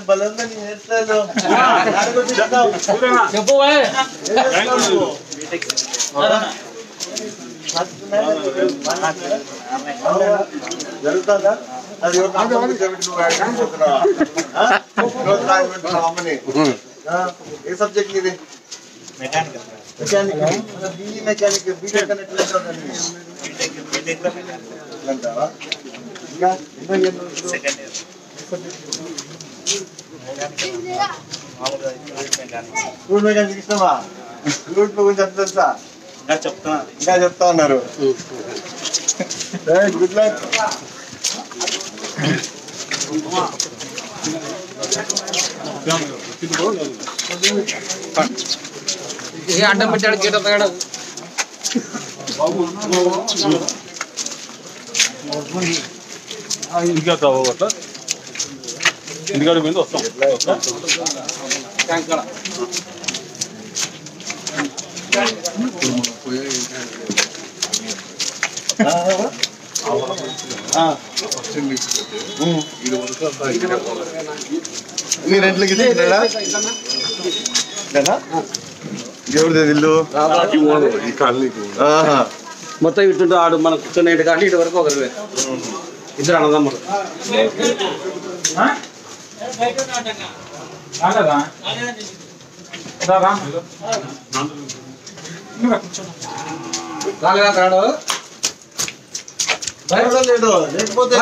బలందని hairstyle చెప్పు జరుగుతుందా అది ఏ సబ్జెక్ట్ ఇది మెకానికల్ బీఈ మెకానిక్ బీటెక్ అంటావా ఇంకా ఎన్నో year second year school mechanic ఇష్టమా స్కూల్ గురించి ఎంత తెలుసా ఇంకా చెప్తా ఉన్నారు గుడ్ లక్ అడ్డం పెట్టాడు గేట్ అతగాడు ఇంకా కావట్లా ఇంటికాడ పోయింది వస్తాం మీరు ఎంట్లకి దేవుడిది ఇల్లు మొత్తం ఇటు ఆడు మన కూర్చొని కానీ ఇటు వరకు ఒకరు ఇద్దరు అన్నదమ్ములు లేడు లేకపోతే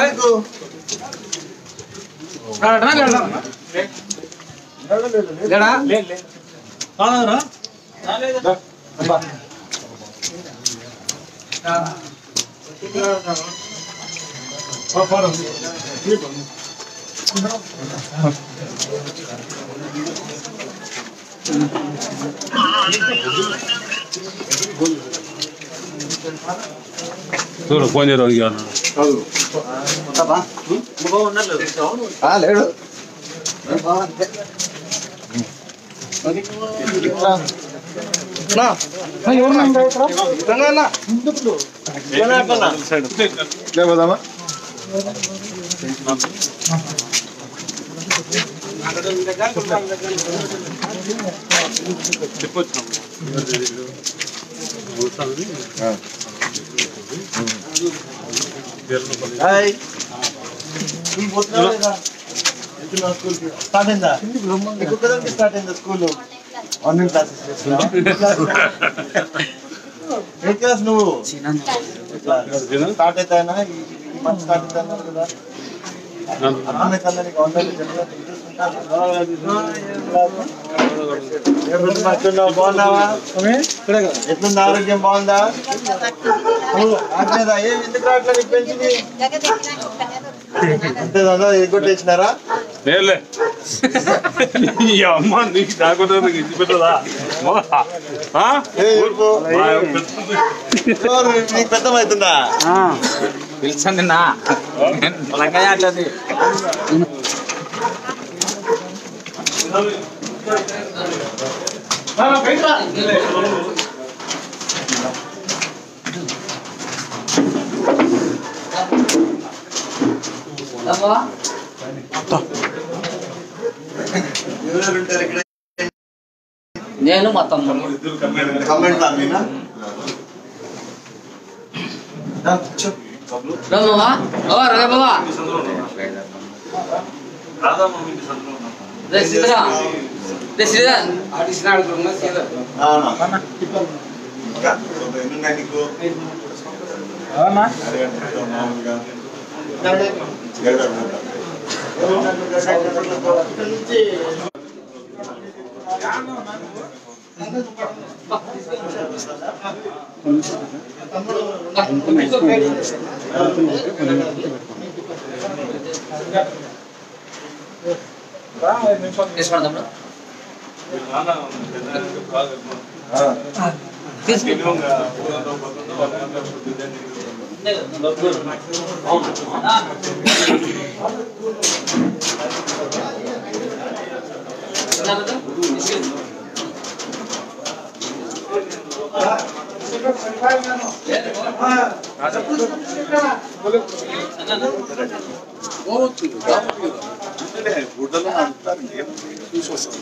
చూడు ఫోన్ చేయరు అడిగాను లేడు లేకపోదామా స్టార్ట్ అయిందా స్టార్ట్ అయిందా స్కూల్ ఆన్లైన్ క్లాసెస్ ఏ క్లాస్ నువ్వు స్టార్ట్ అవుతాయనా ఈ మంత్ స్టార్ట్ అవుతాయన్నారు కదా అర్థమే కన్నా నీకు ఆన్లైన్ బాగున్నావా ఎట్లుంది ఆరోగ్యం బాగుందా ఆగలేదా ఏం ఎందుకు రావట్లేదు నీకు పెంచింది అంతేదా ఎగ్గొట్టేసినారా అమ్మ నీకు రాకుండా ఇచ్చి పెట్టదా నీకు పెద్దమవుతుందా పిలిచండి నా అట్లది నేను మా తమ్ముడు గుడ్డలో అంటారు చూసి వస్తాను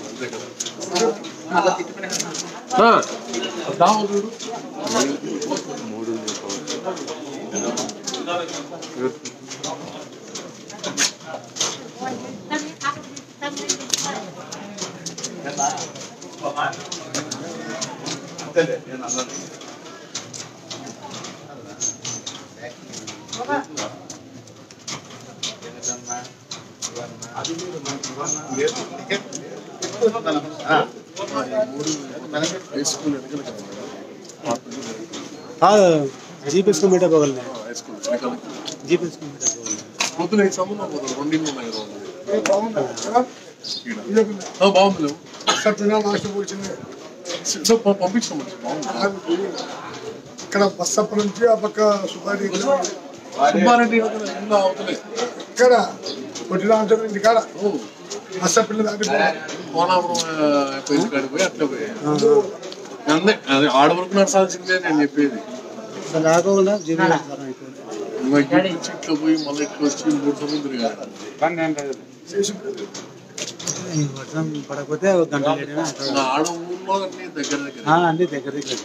जीपीएस को मीटर बगल में जीपीएस को मीटर बगल में పొద్దున ఈ సంబంధం రెండింగ్ ఉన్నాయి బాగుంది పంపించాం ఇక్కడ బస్ అప్ప నుంచి ఆ పక్క సుబ్బారెడ్డి సుబ్బారెడ్డి అవుతలే ఇక్కడ కొట్టిలా ఉంటుంది ఇంటికాడ బస్ అప్పని దాటి కోనాపురం కాడికి పోయి అట్లా పోయి అంతే అది ఆడ వరకు నడసాల్సిందే నేను చెప్పేది రాకుండా జీపీఎస్ ఇట్లా పోయి మళ్ళీ ఇట్లా వచ్చి 3 సంవత్సరాలు తిరిగారు వర్షం పడకపోతే ఒక గంట లేట్ ఆడ ఊర్లో అన్ని దగ్గర దగ్గర అన్ని దగ్గర దగ్గర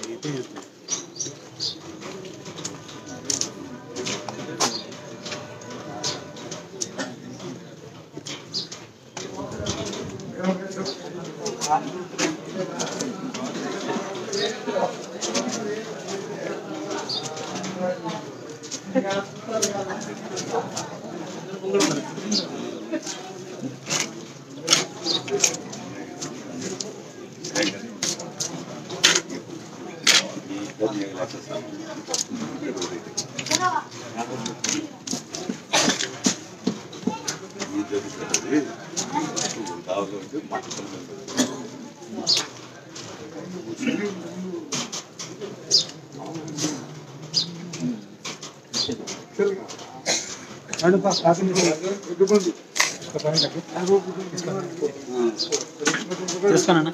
చూసుకోనా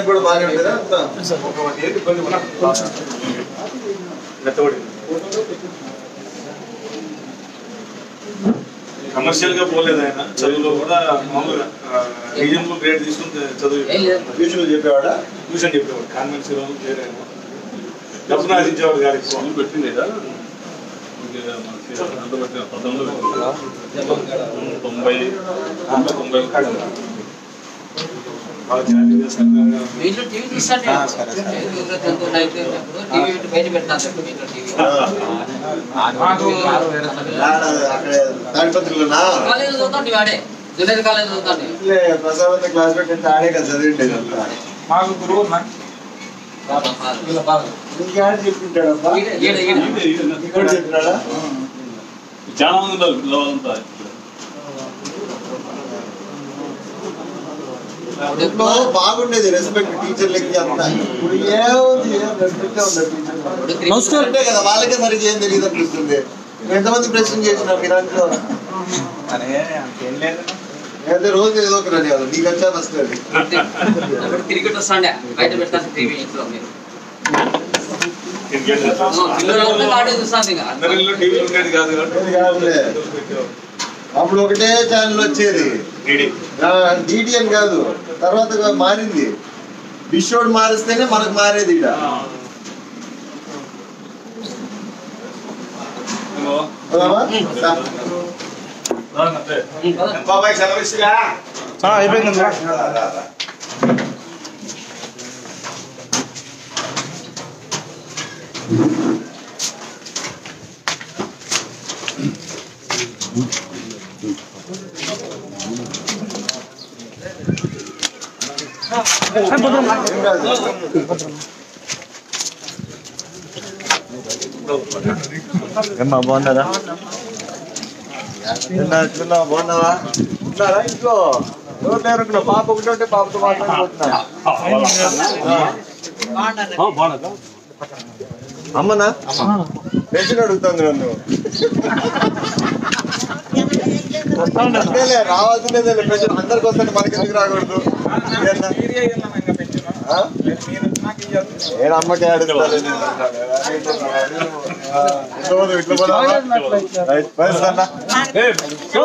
కూడా బాగా ఉంటుందా కమర్షియల్ గా పోలేదు ఆయన చదువులో కూడా మామూలుగా రీజనబుల్ గ్రేడ్ తీసుకుని చదువు ట్యూషన్ చెప్పేవాడా ట్యూషన్ చెప్పేవాడు కాన్వెంట్స్ లో డబ్బును ఆశించేవాడు కాదు ఎక్కువ పెట్టింది 90 ప్రసాద్ క్లాస్ పెట్టి ఆడే కదా చదివిండేది మాకు గురువు చెప్పింటాడబ్బా చెప్పినాడా చాలా మంది ఉన్నారు పిల్లవాళ్ళంతా బాగుండేది రెస్పెక్ట్ టీచర్లకి అంతా ఇప్పుడు ఏముంది రెస్పెక్ట్ ఉండదు అంటే కదా వాళ్ళకే సరిగ్గా ఏం తెలియదు అనిపిస్తుంది ఎంతమంది ప్రశ్న చేసిన మీ దాంట్లో అయితే రోజు ఏదో ఒక రెడీ అవ్వాలి నీకు వచ్చా వస్తుంది క్రికెట్ వస్తాండే బయట పెడతాను టీవీ ఇంట్లో మీరు అప్పుడు ఒకటే ఛానల్ వచ్చేది డిడి అని కాదు తర్వాత మారింది బిషోడ్ మారిస్తేనే మనకు మారేది ఇక బాబాయ్ సెలవిస్తుగా అయిపోయింది Ah. ఏమ్మా బాగున్నారా? బాగున్నావా? ఉన్నారా ఇంట్లో? ఎవరు లేరు? పాప ఒకటి ఉంటే పాపతో మాట్లాడిపోతున్నా. అమ్మనా? పెన్షన్ అడుగుతుంది నన్ను. రావాల్సిందే పెన్షన్ అందరికి వస్తే మనకి ఎందుకు రాకూడదు? నేను అమ్మకే అడుగుతాను.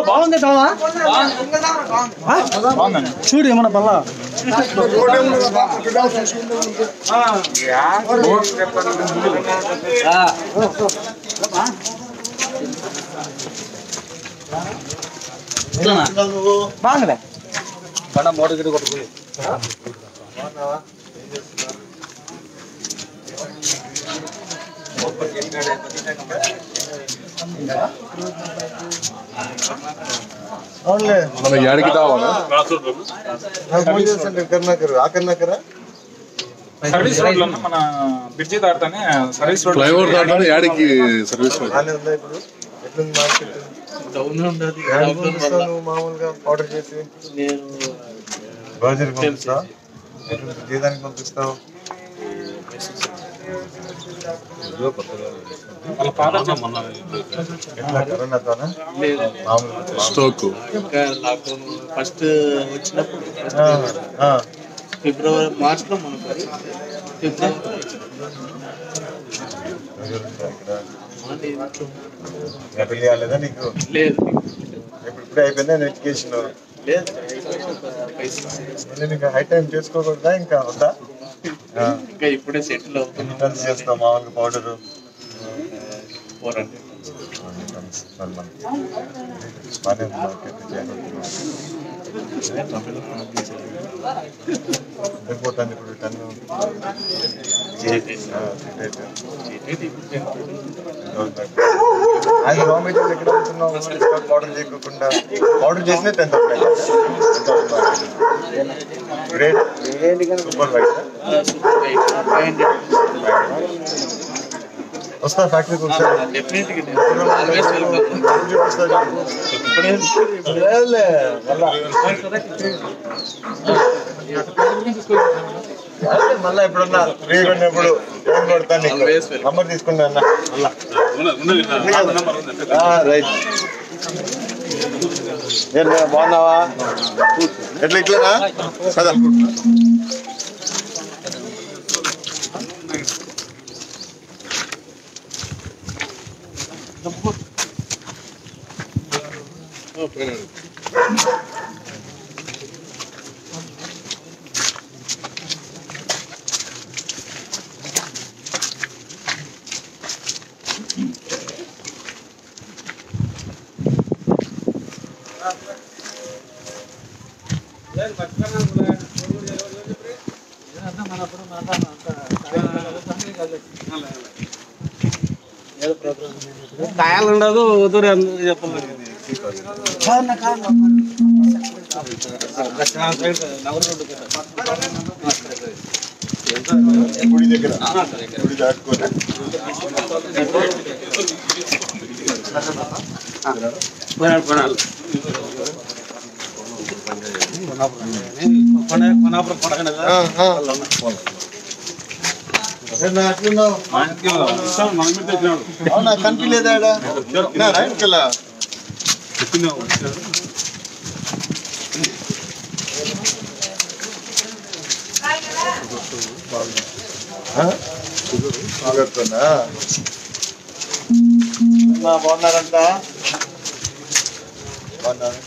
బాగుంది చూడు ఏమన్నా పల్లా బాగుంది బండ మోటార్ గిట్ట కొట్టుకుని యాడికి కావాలా కర్ణాకరా సర్వీస్ రోడ్ లో మన బ్రిడ్జి దాటానే సర్వీస్ రోడ్ ఫ్లైఓవర్ దాటానే యాడికి సర్వీస్ రోడ్ ఉందా ఇప్పుడు? ఎట్లుంది మార్కెట్? మామూలుగా ఆర్డర్ చేసి రోజుకి పంపిస్తావు? జీతానికి పంపిస్తావు? కరోనాతోనా? స్టోక్ ఫస్ట్ వచ్చినప్పుడు ఫిబ్రవరి మార్చ్ లో మనకు పెళ్లి కాలేదా నీకు? లేదు ఇప్పుడే అయిపోయిందా ఎడ్యుకేషన్? లేదు ఇంకా హై టైం చేసుకోకూడదా? ఇంకా వద్దా? ఇంకా ఇప్పుడే సెటిల్ అవుతుంది. ఎన్ని చేస్తావు మామూలుగా పౌడరు? 400 పోతాను ఇప్పుడు టన్ను అది రా మెటీరియల్ ఎక్కడ అమ్ముతున్నావు? ఆర్డర్ చేయకుండా ఆర్డర్ చేసిన 10,000 గ్రేట్ సూపర్ వైట్ వస్తా ఫ్యాక్టరీకి ఒకసారి మళ్ళా ఎప్పుడన్నా ఫ్రీగా ఉన్నప్పుడు ఫోన్ కొడతాను. నంబర్ తీసుకున్నా అన్న రైట్. బాగున్నావా? ఎట్లా ఇట్లనా కదా? కాయలు ఉండదు వదురు చెప్పలేదు. గుడి దగ్గర గుడి దాటుకోలే అవునా? కనిపించలేదా? ఇంకలా బాగున్నారంట? బాగున్నారు.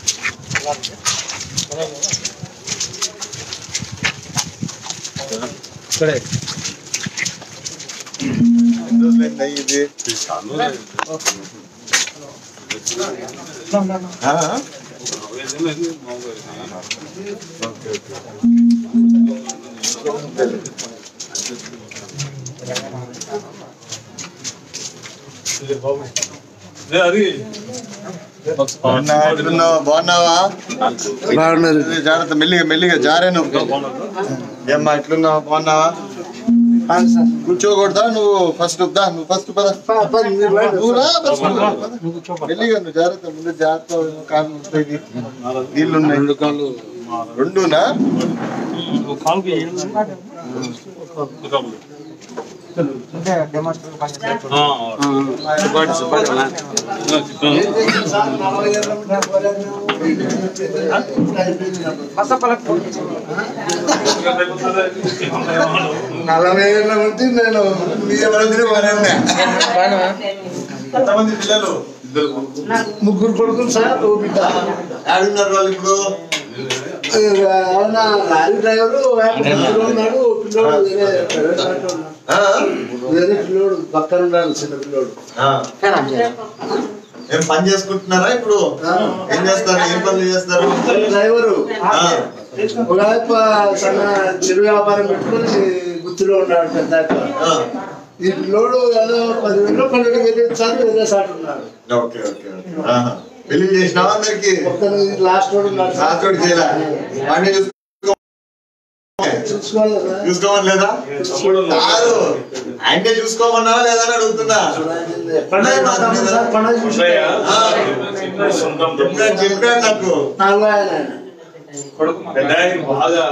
ఎన్ని రోజులైంది ఇది? అది బాగున్నావా? జాగ్రత్త, మెల్లిగా మెల్లిగా జారేను. ఏమ్మా ఎట్లున్నావు? బాగున్నావా? కూర్చోకూడదా? నువ్వు ఫస్ట్ దా, నువ్వు ఫస్ట్ పద. మెల్లిగా నువ్వు జాగ్రత్త, ముందు జాగ్రత్త. కాళ్ళు ఉంటాయి, నీళ్ళు ఉన్నాయి. రెండునా? ఎంతమంది పిల్లలు? ముగ్గురు కొడుకులు సార్, ఓ బిడ్డ. ఆడున్నారు వాళ్ళు ఇప్పుడు? లారీ డ్రైవరు ఉన్నాడు, పిల్లోడు వేరే పిల్లోడు పక్కన ఉన్నాడు, చిన్న పిల్లోడు. ఏం పని చేసుకుంటున్నారా ఇప్పుడు? ఏం చేస్తారు? ఏం పనులు చేస్తారు? డ్రైవరు ఒక సన్న చిరు వ్యాపారం పెట్టుకుని గుర్తులో ఉన్నాడు పెద్ద. ఈ పిల్లోడు ఏదో 10,000 12 వెళ్ళించాలి, వేరే సార్ ఉన్నాడు. పెళ్లి చేసినావా అందరికి? లాస్ట్ రోడ్ ఉన్నాడు. లాస్ట్ రోడ్ చేయాలా? చూసుకోమని లేదా? కాదు, ఆయనే చూసుకోమన్నావా లేదా అని అడుగుతున్నా. చెప్పాడు నాకు.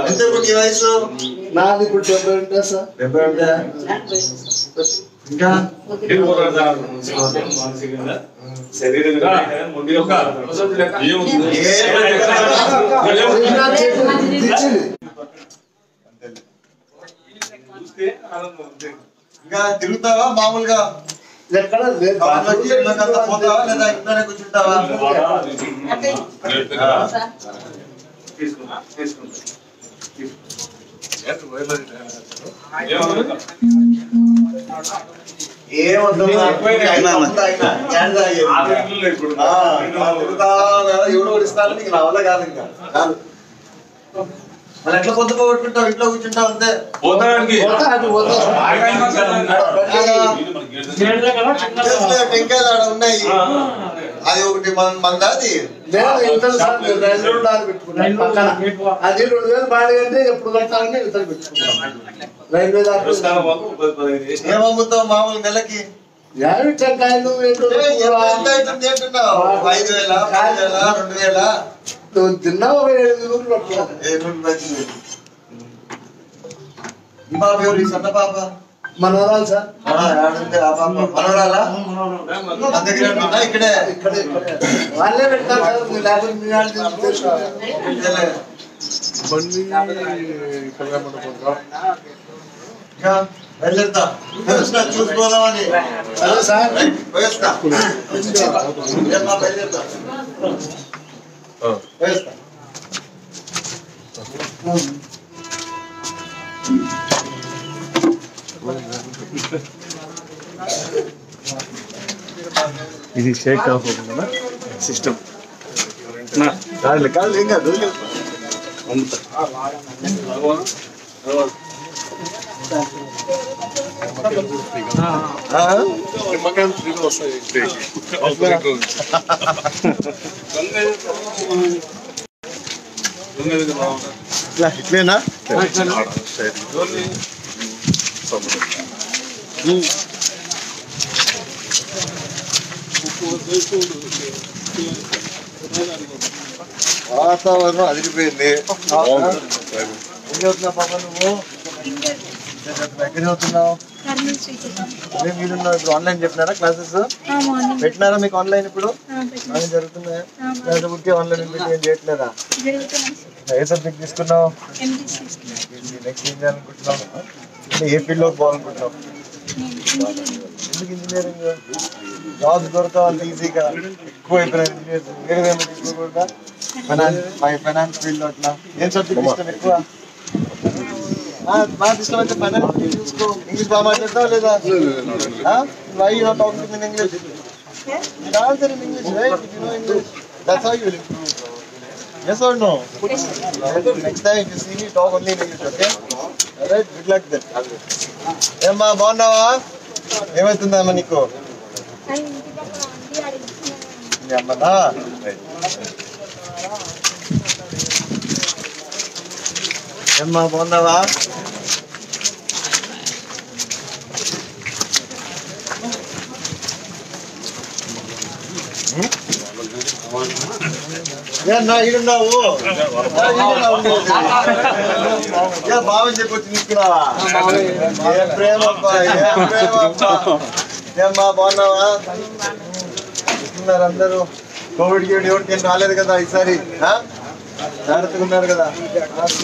ఎంత ఇప్పుడు నీ వయసు? నాది ఇప్పుడు 70 ఉంటా సార్. 70 ఉంటా? ఇంకా ఇంకా తిరుగుతావా మామూలుగా? పోతావా లేదా ఇంట్లోనే కూర్చుంటావా? ఎవడో ఇస్తాను నీకు నా వల్ల కాదు. ఇంకా కాదు, మరి ఎట్లా పొద్దు పోగొట్టుకుంటావు? ఇంట్లో కూర్చుంటావు అంతే. టెంకాయలు ఆడ ఉన్నాయి, అది ఒకటి మంద. అది అది 2,000 బాడీ అంటే ఎప్పుడు కట్టాలంటే ఇతరు పెట్టుకుంటాం. ఏమమ్ముతావు మామూలు నెలకి? టెంకాయలు 5,000, 5,000, 2,000 తిన్నావు 700. ఈ పాప ఎవరు? సన్న పాప మనోరాలు సార్. మనోరాలా? ఇక్కడే వాళ్ళే పెట్టారు సార్. వెళ్ళేస్తా, చూసుకోదామని. అదే సార్, పోయేస్తా. బయలుదేరుతా. ఇది షేక్ ఆఫ్ అవుతుందా సిస్టమ్? కాదు కాదు, ఏం కాదు. నిమ్మకాయలు ఫ్రీగా వస్తాయి. ఇట్లేనా? వాతావరణం అదిరిపోయింది. ఏం చదువుతున్నావు పాప నువ్వు? ఎక్కడ చదువుతున్నావు? మీరున్నావు ఇప్పుడు? Online చెప్పినారా classes? పెట్టినారా మీకు ఆన్లైన్? ఇప్పుడు ఆన్లైన్ జరుగుతున్నాయా? లేదా ఆన్లైన్ పెట్టి ఏం చేయట్లేదా? ఏ సబ్జెక్ట్ తీసుకున్నావు? నెక్స్ట్ ఏం చేయాలనుకుంటున్నావు? ఏ ఫీల్డ్ లోకి పోవాలనుకుంటున్నావు? ఎందుకు ఇంజనీరింగ్? జాబ్స్ దొరకాలి ఈజీగా, ఎక్కువ అయిపోయినాయి ఇంజనీర్స్. వేరే తీసుకోకూడదా? ఫైనాన్స్ ఫీల్డ్ అట్లా ఏం సబ్జెక్ట్ ఇష్టం ఎక్కువ? బాగా ఇష్టం అయితే ఫైనాన్స్ ఫీల్డ్ చూసుకో. ఇంగ్లీష్ బాగా మాట్లాడతావా లేదా? Why you not talking in English? You answer in English, right? If you know English, that's how you will improve. Yes or no? Next time if you see me, talk only in English, okay? Alright, good luck then. ఏమ్మా బాగున్నావా? ఏమవుతుందమ్మా నీకు? మీ అమ్మనా? ఏమ్మా బాగున్నావా? ఈడున్నావు బావని చెప్పొచ్చి తీసుకున్నావా? ఏ ప్రేమ ఏమ్మా బాగున్నావా? ఇస్తున్నారు అందరూ. కోవిడ్ గేడ్ ఎవరికి ఏం రాలేదు కదా ఈసారి, జాగ్రత్తగా ఉన్నారు కదా?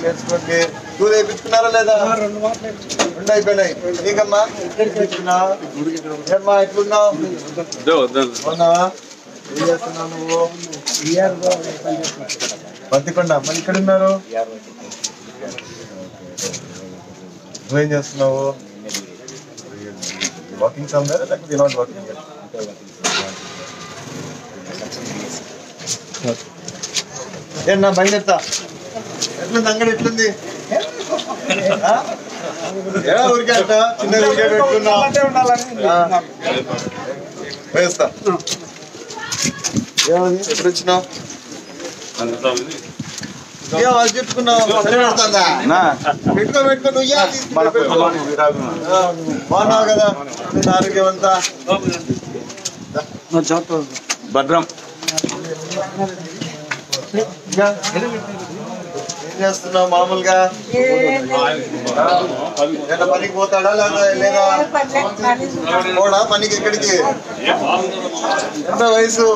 నేర్చుకోండి. టూర్ వేయించుకున్నారా లేదా? 2 అయిపోయినాయి. నీకమ్మా ఏమ్మా ఎట్లున్నావు? బాగున్నావా? ఏం చేస్తున్నావు నువ్వు? పత్తికొండ. మరి ఇక్కడ ఉన్నారు, నువ్వేం చేస్తున్నావు? వాకింగ్ సమ్వేర్ లేకపోతే నాట్ వాకింగ్? ఏనా బయలుదేరుతా. ఎట్లుంది అంగడి? ఎట్లుంది? ఊరికే అంట చిన్న ఊరికే పెట్టుకున్నా. వేస్తా. ఏమది? ఎప్పుడు వచ్చినావు? వాళ్ళు చెప్పుకున్నావు. సరే పెడుతుందా? పెట్టుకో నువ్వు బాగున్నావు కదా? ఆరోగ్యం అంతా భద్రం. ఏం చేస్తున్నావు మామూలుగా? పనికి పోతాడా లేదా? పోడా పనికి? ఎక్కడికి? ఎంత వయసు?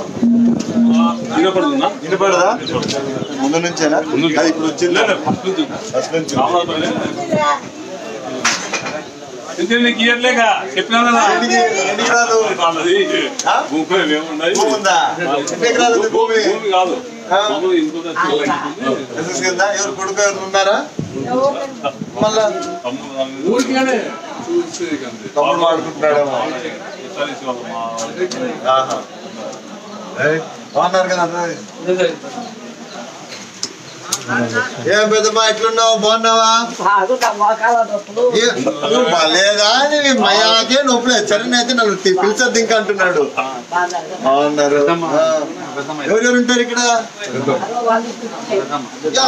వినపడదా? ముందు నుంచేనా? అది ఇప్పుడు వచ్చిందా? ఫస్ట్ నుంచి. చెప్పినా కదా ఎన్నికి రాదు? భూమి ఉందా? ఎన్నికి రాదు భూమి? కాదు. ఎవరు కొడుకు ఎవరు ఉన్నారా? మళ్ళా తమ్ముడు వాడుకుంటున్నాడేమో. బాగున్నారు కదా? ఏం పెద్దమ్మా ఎట్లున్నావు? బాగున్నావా? బాగాలేదా? మయాకే నొప్పులే. చరణ్ అయితే నన్ను పిలిచద్దు ఇంకా అంటున్నాడు. బాగున్నారు. ఎవరెవరు ఉంటారు ఇక్కడ?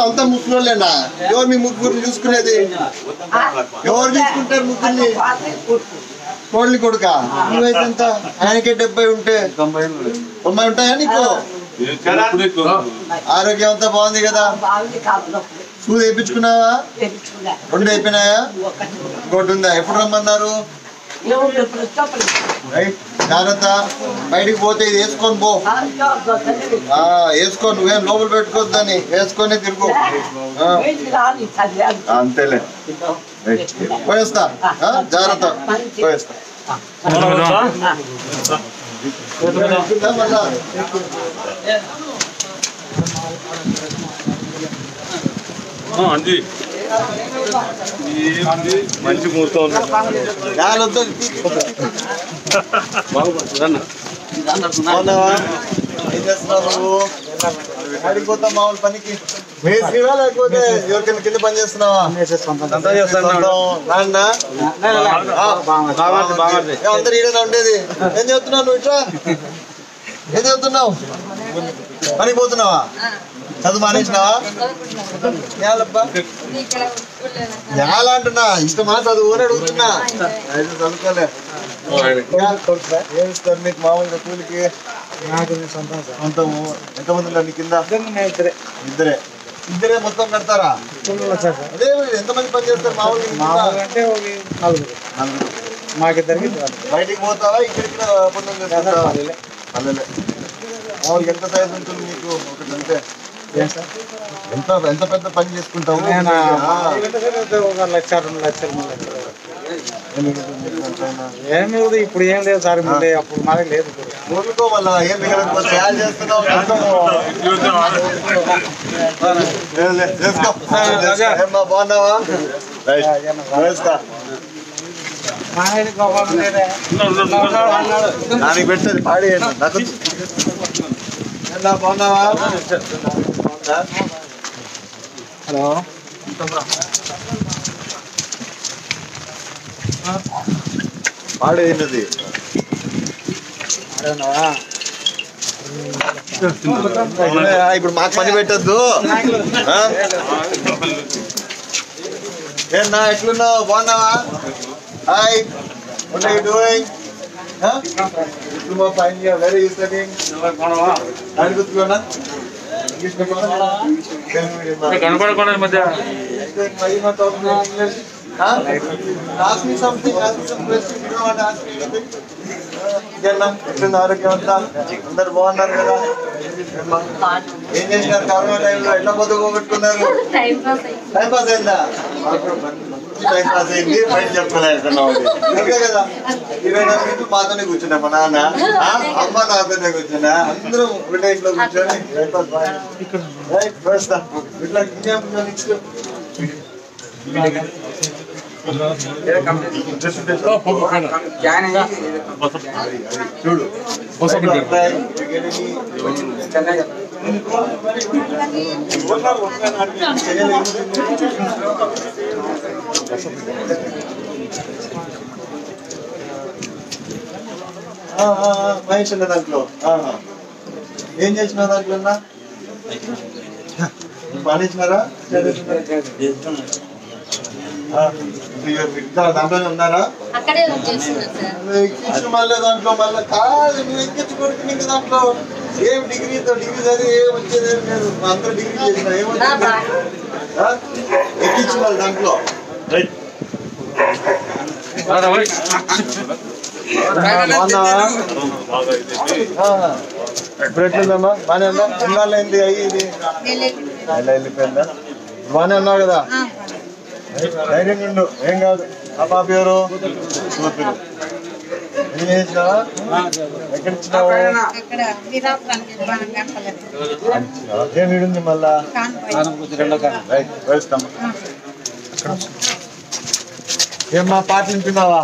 అంతా ముగ్గురులేనా? ఎవరు మీ ముగ్గురు చూసుకునేది? ఎవరు చూసుకుంటారు ముగ్గురిని? కోళ్ళి కొడుక? నువ్వైతే ఎంత? ఆయనకే 70 ఉంటే 90 ఉంటాయా నీకు? ఆరోగ్యం అంతా బాగుంది కదా? సూది వేయించుకున్నావా? 2 అయిపోయినాయా? ఇంకోటి ఉందా? ఎప్పుడు రమ్మన్నారు? జాగ్రత్త. బయటికి పోతే ఇది వేసుకొని పో. వేసుకో. నువ్వేం లోపల పెట్టుకోవద్దని వేసుకొని తిరుగు. అంతేలే. పోయేస్తా. జాగ్రత్త. పోయేస్తా. మంచి ముహూర్తం ఏం చేస్తున్నావు నువ్వు? అడిగిపోతా మామూలు పనికి వేసివా లేకపోతే ఎవరికైనా కింద పని చేస్తున్నావా? అందరు ఈడేనా ఉండేది? ఏం చెప్తున్నావు నువ్వు? ఇట్లా ఏం చెప్తున్నావు? పనికి పోతున్నావా? చదువు మానేసినావా? ఎలా అంటున్నా? ఇష్టమా చదువు అని అడుగుతున్నా. అయితే చదువుకోలే. ఏమిస్తారు మీకు మామూలుగా కూలికి? సొంతము. ఎంతమంది ఉన్నారు నీ కింద? ఇద్దరే మొత్తం కడతారా? అదే ఎంతమంది పని చేస్తారు మామూలుగా? మాకిద్దరికి బయటికి పోతావా? ఇక్కడికి పనులు చేస్తావా? అల్లలే. మామూలుగా ఎంత సైజు ఉంటుంది నీకు? ఒకటి అంతే. ఎంత ఎంత పెద్ద పని చేసుకుంటావు? 1 లక్ష 2 లక్షలు ఏమి ఇప్పుడు ఏం లేదు సార్. ముందే అప్పుడు మాది లేదు. ఊరుకో మళ్ళా ఏం మిగలకపోతే యాడ్ చేస్తున్నావు. ఏమ్మా బాగున్నావా? దానికి పెట్టేది పాడి బాగున్నావా? హలో పాడేది ఇప్పుడు మాకు పని పెట్టద్దు. ఏనా ఎట్లున్నావు, బాగున్నావా? Hi, what are you doing? Fine yeah, very you studying? దాని గుర్తులోనా? ఇంగ్లీష్ కనపడకుండా మధ్య ask me something, ask me some questions. You don't want to ask me anything? ఎట్లుంది ఆరోగ్యం అంతా? అందరు బాగున్నారు కదా? ఏం చేసినారు కరోనా టైంలో? ఎట్లా పొద్దు పోగొట్టుకున్నారు? టైం పాస్ అయిందా? టైం పాస్ అయింది, బయట చెప్పుకోలేకున్నావు అంతే కదా. 24 గంటలు మాతోనే కూర్చున్నా, మా నాన్న అమ్మ నాతోనే కూర్చున్నా, అందరూ ఒకటే ఇంట్లో కూర్చొని ఇట్లా నెక్స్ట్ చూడు మహేష్ అన్న దాంట్లో ఏం చేసినా దాంట్లో పాలించినారా? దాంట్లోనే ఉన్నారా? మళ్ళీ దాంట్లో మళ్ళీ కాదు, నువ్వు ఎక్కించుకోవడానికి నీకు దాంట్లో ఏం డిగ్రీ చదివి ఏం వచ్చేది ఏం లేదు. అందరూ డిగ్రీ చేసిన ఏమొచ్చింది? ఎక్కించుకోవాలి దాంట్లో. ఇప్పుడు ఎట్లుందమ్మా? బాగానే ఉందా? ఇన్నాళ్ళు అయింది అయ్యి ఇది వెళ్ళిపోయిందా? బాగానే ఉన్నావు కదా? ధైర్యంగా ఉండు, ఏం కాదు. ఆ పాప ఎవరు? కూతురు. ఏం చేసినావా? ఎక్కడ ఇచ్చినావు? ఏం వీడుంది మళ్ళా? వేస్తామా? ఏమ్మా పాటలు వింటున్నావా?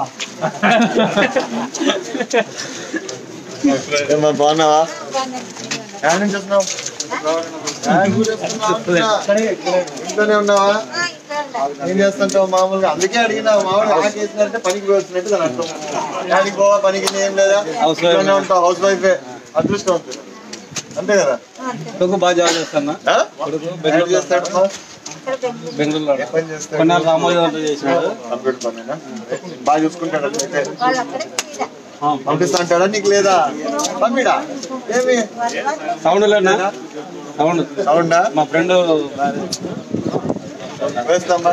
ఏమ్మా బాగున్నావా? ఎక్కడి నుంచి వస్తున్నావు? ఇంట్లోనే ఉన్నావా? ఏం చేస్తుంటావు మామూలుగా? అందుకే అడిగినా, మామూలుగా ఆకేసినారంటే పనికి పోతున్నట్టు దాని అర్థం. దానికి పోవా, పనికి ఏం లేదా, ఇంట్లోనే ఉంటావు, హౌస్ వైఫే. అదృష్టవంతులు అంతే కదా. బాగా జాబ్ చేస్తాను. చేస్తాడమ్మా బెంగళూరులో పని చేస్తాడు. కంప్యూటర్ పనేనా? బాగా చూసుకుంటాడు. అయితే పంపిస్తా అంటాడా నీకు? లేదా పంపిడా? ఏమి సౌండా? మా ఫ్రెండ్ వేస్తామ్మా.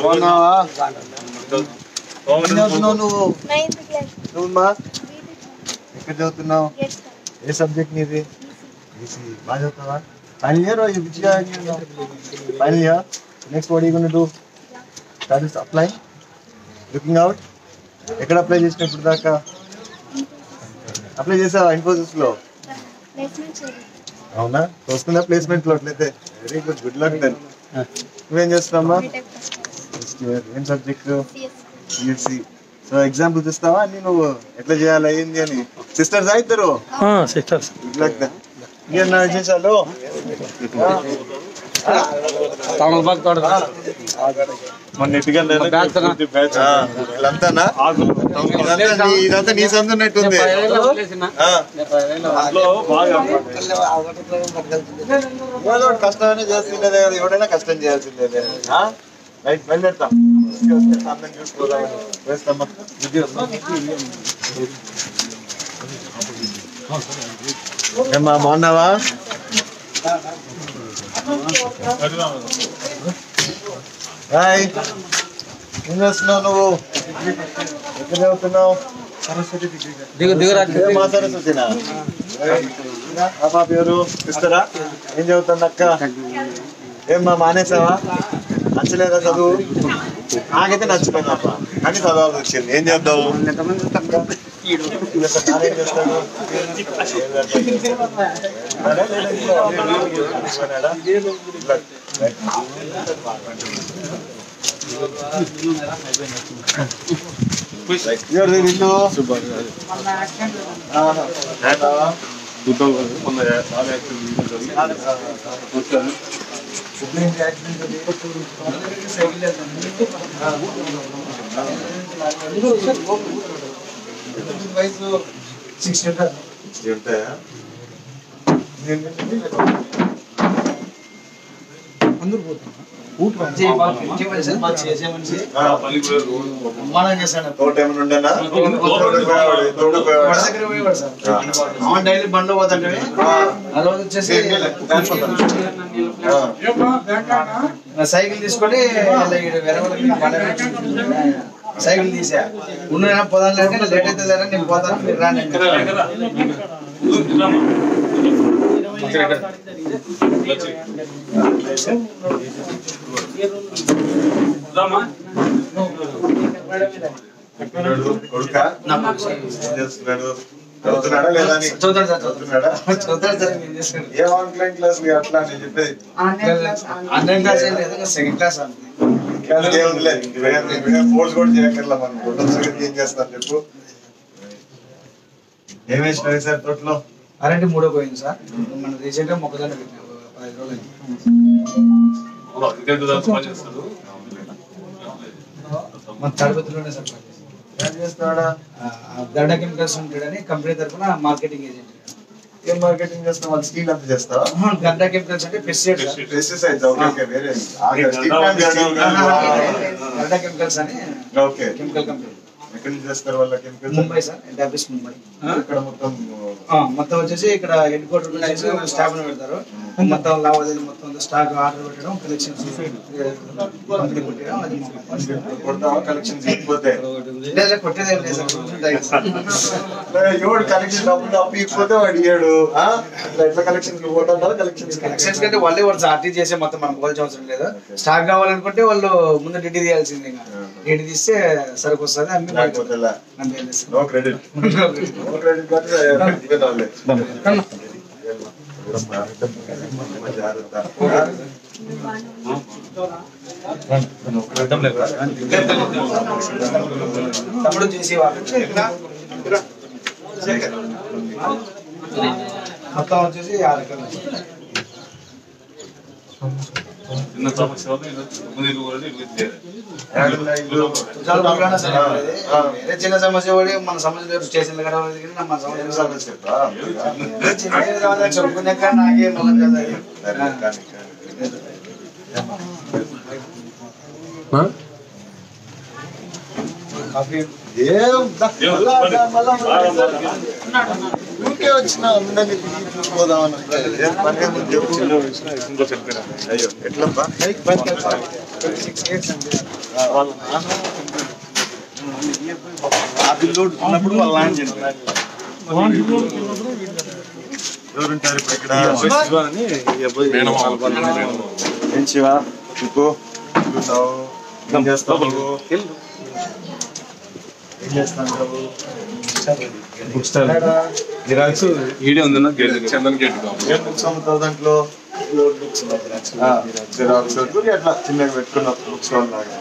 బాగున్నావా? నువ్వు నువ్వుమా ఎక్కడ చదువుతున్నావు? ఏ సబ్జెక్ట్ నీది? బాగా చదువుతావా? Final year final year. Next what you gonna do? That is apply, looking out. ఎక్కడ అప్లై చేసినా ఇప్పుడు దాకా? అప్లై చేసావా ఇన్ఫోసిస్ లో? అవునా? వస్తుందా ప్లేస్మెంట్ లో? అట్లయితే very good, good luck then. నువ్వేం చేస్తున్నావా? Next year. ఏం సబ్జెక్ట్? సిఎస్సి. సో ఎగ్జాంపుల్స్ ఇస్తావా అన్ని నువ్వు ఎట్లా చేయాలి అయ్యింది అని? సిస్టర్స్ ఇద్దరు? Good luck then. ఇంకేనా విశేషాలు? ఇదంతా నీ సందున్నట్టుంది. కష్టమైనా చేస్తుండేదే కదా, ఎవడైనా కష్టం చేయాల్సిందేదే. రైట్, వెళ్ళేస్తాం. అందరం చూసుకోదాం. వేస్తామా? ఏమ్మా బాగున్నావా? హాయ్, ఏం చేస్తున్నావు నువ్వు? ఎక్కడ చదువుతున్నావు? మా సరస్వతినా? ఆ పాప ఎవరు? సిస్టరా? ఏం చదువుతుంది అక్క? ఏమ్మా మానేసావా? నచ్చలేదా చదువు? నాకైతే నచ్చిపోయిందప్ప, కానీ చదవాల్సి వచ్చింది. ఏం చేద్దావు? నానేం చేస్తాడు? వయసు 60 ఉంటాయా? అందరూ పోతారు డైలీ బండ్లో పోతాంటే ఆ రోజు వచ్చేసి సైకిల్ తీసుకొని సైకిల్ తీసా ఉన్న పోదాం లేదంటే లేట్ అయితే లేదా నేను పోతాను మీరు రాండి. చదువుతున్నాడా లేదా? చదువుతున్నాడా? ఏ ఆన్లైన్ క్లాస్ అట్లా నేను చెప్పేది ఆన్లైన్ క్లాస్ ఏం లేదు, సెకండ్ క్లాస్ ఫోర్స్ కూడా చేయక్కర్లా మనం టోటల్ సంగతి ఏం చేస్తారు చెప్పు. ఏమేసినారు సార్ తోటలో? అరంటి 3 పోయింది సార్. మనం రీసెంట్ గా మొక్కజొన్న పెట్టినాం 15 రోజులు. మన తరగతిలోనే సార్ ఏం చేస్తున్నాడా? గడ్డ కెమికల్స్ ఉంటాడని కంపెనీ తరఫున మార్కెటింగ్ ఏజెంట్. ఏం మార్కెటింగ్ చేస్తావు? వాళ్ళ స్టీల్ అంతా చేస్తావా? గడ్డ కెమికల్స్ అంటే పెస్టిసైడ్స్. వేరే గడ్డ కెమికల్స్ అని కెమికల్ కంపెనీ. ఎక్కడ నుంచి చేస్తారు వాళ్ళ chemicals? Mumbai sir, head office Mumbai. ఇక్కడ మొత్తం వచ్చేసి ఇక్కడ హెడ్ క్వార్టర్ వచ్చేసి స్టాఫ్ ని పెడతారు. మొత్తం లావాదేవీలు మొత్తం స్టాక్ ఆర్డర్ పెట్టడం, కలెక్షన్స్ కంపెనీ కొట్టడం, అది కలెక్షన్స్ ఇకపోతే కొట్టేదే కలెక్షన్ డబ్బులు అప్పు ఇకపోతే వాడు ఇయ్యాడు. ఎట్లా కలెక్షన్ పోతుంటారు? కలెక్షన్స్ కంటే వాళ్ళే వాడు ఆర్టీ చేసే మొత్తం మనకు పోవాల్సిన అవసరం లేదు. స్టాక్ కావాలనుకుంటే వాళ్ళు ముందు డిటీ తీయాల్సిందే. డిటీ తీస్తే సరుకు వస్తుంది. నో క్రెడిట్ తమ్ముడు చేసి మొత్తం వచ్చేసి 6 ఎకరాలు. చిన్న సమస్య చిన్న సమస్య పడి మన సమస్య స్టేషన్ మన సమస్య చెప్పుకునే నాకే మొదలు ఊరికే వచ్చిన అందరినీ చూసిపోదామని. అయ్యో ఎట్లబ్బా? ఉన్నప్పుడు వాళ్ళ లాంచ్ ఎవరుంటారు ఇప్పుడు ఇక్కడ? ఏం శివ చెప్పు. ఏం చేస్తావు? ఏం చేస్తాను? బుక్ స్టాల్ జిరాక్స్ ఈడే ఉందన్న చందన్ గేట్ బుక్స్ అమ్ముతావు దాంట్లో? జిరాక్స్ అట్లా చిన్నగా పెట్టుకున్నావు బుక్స్ లాగా.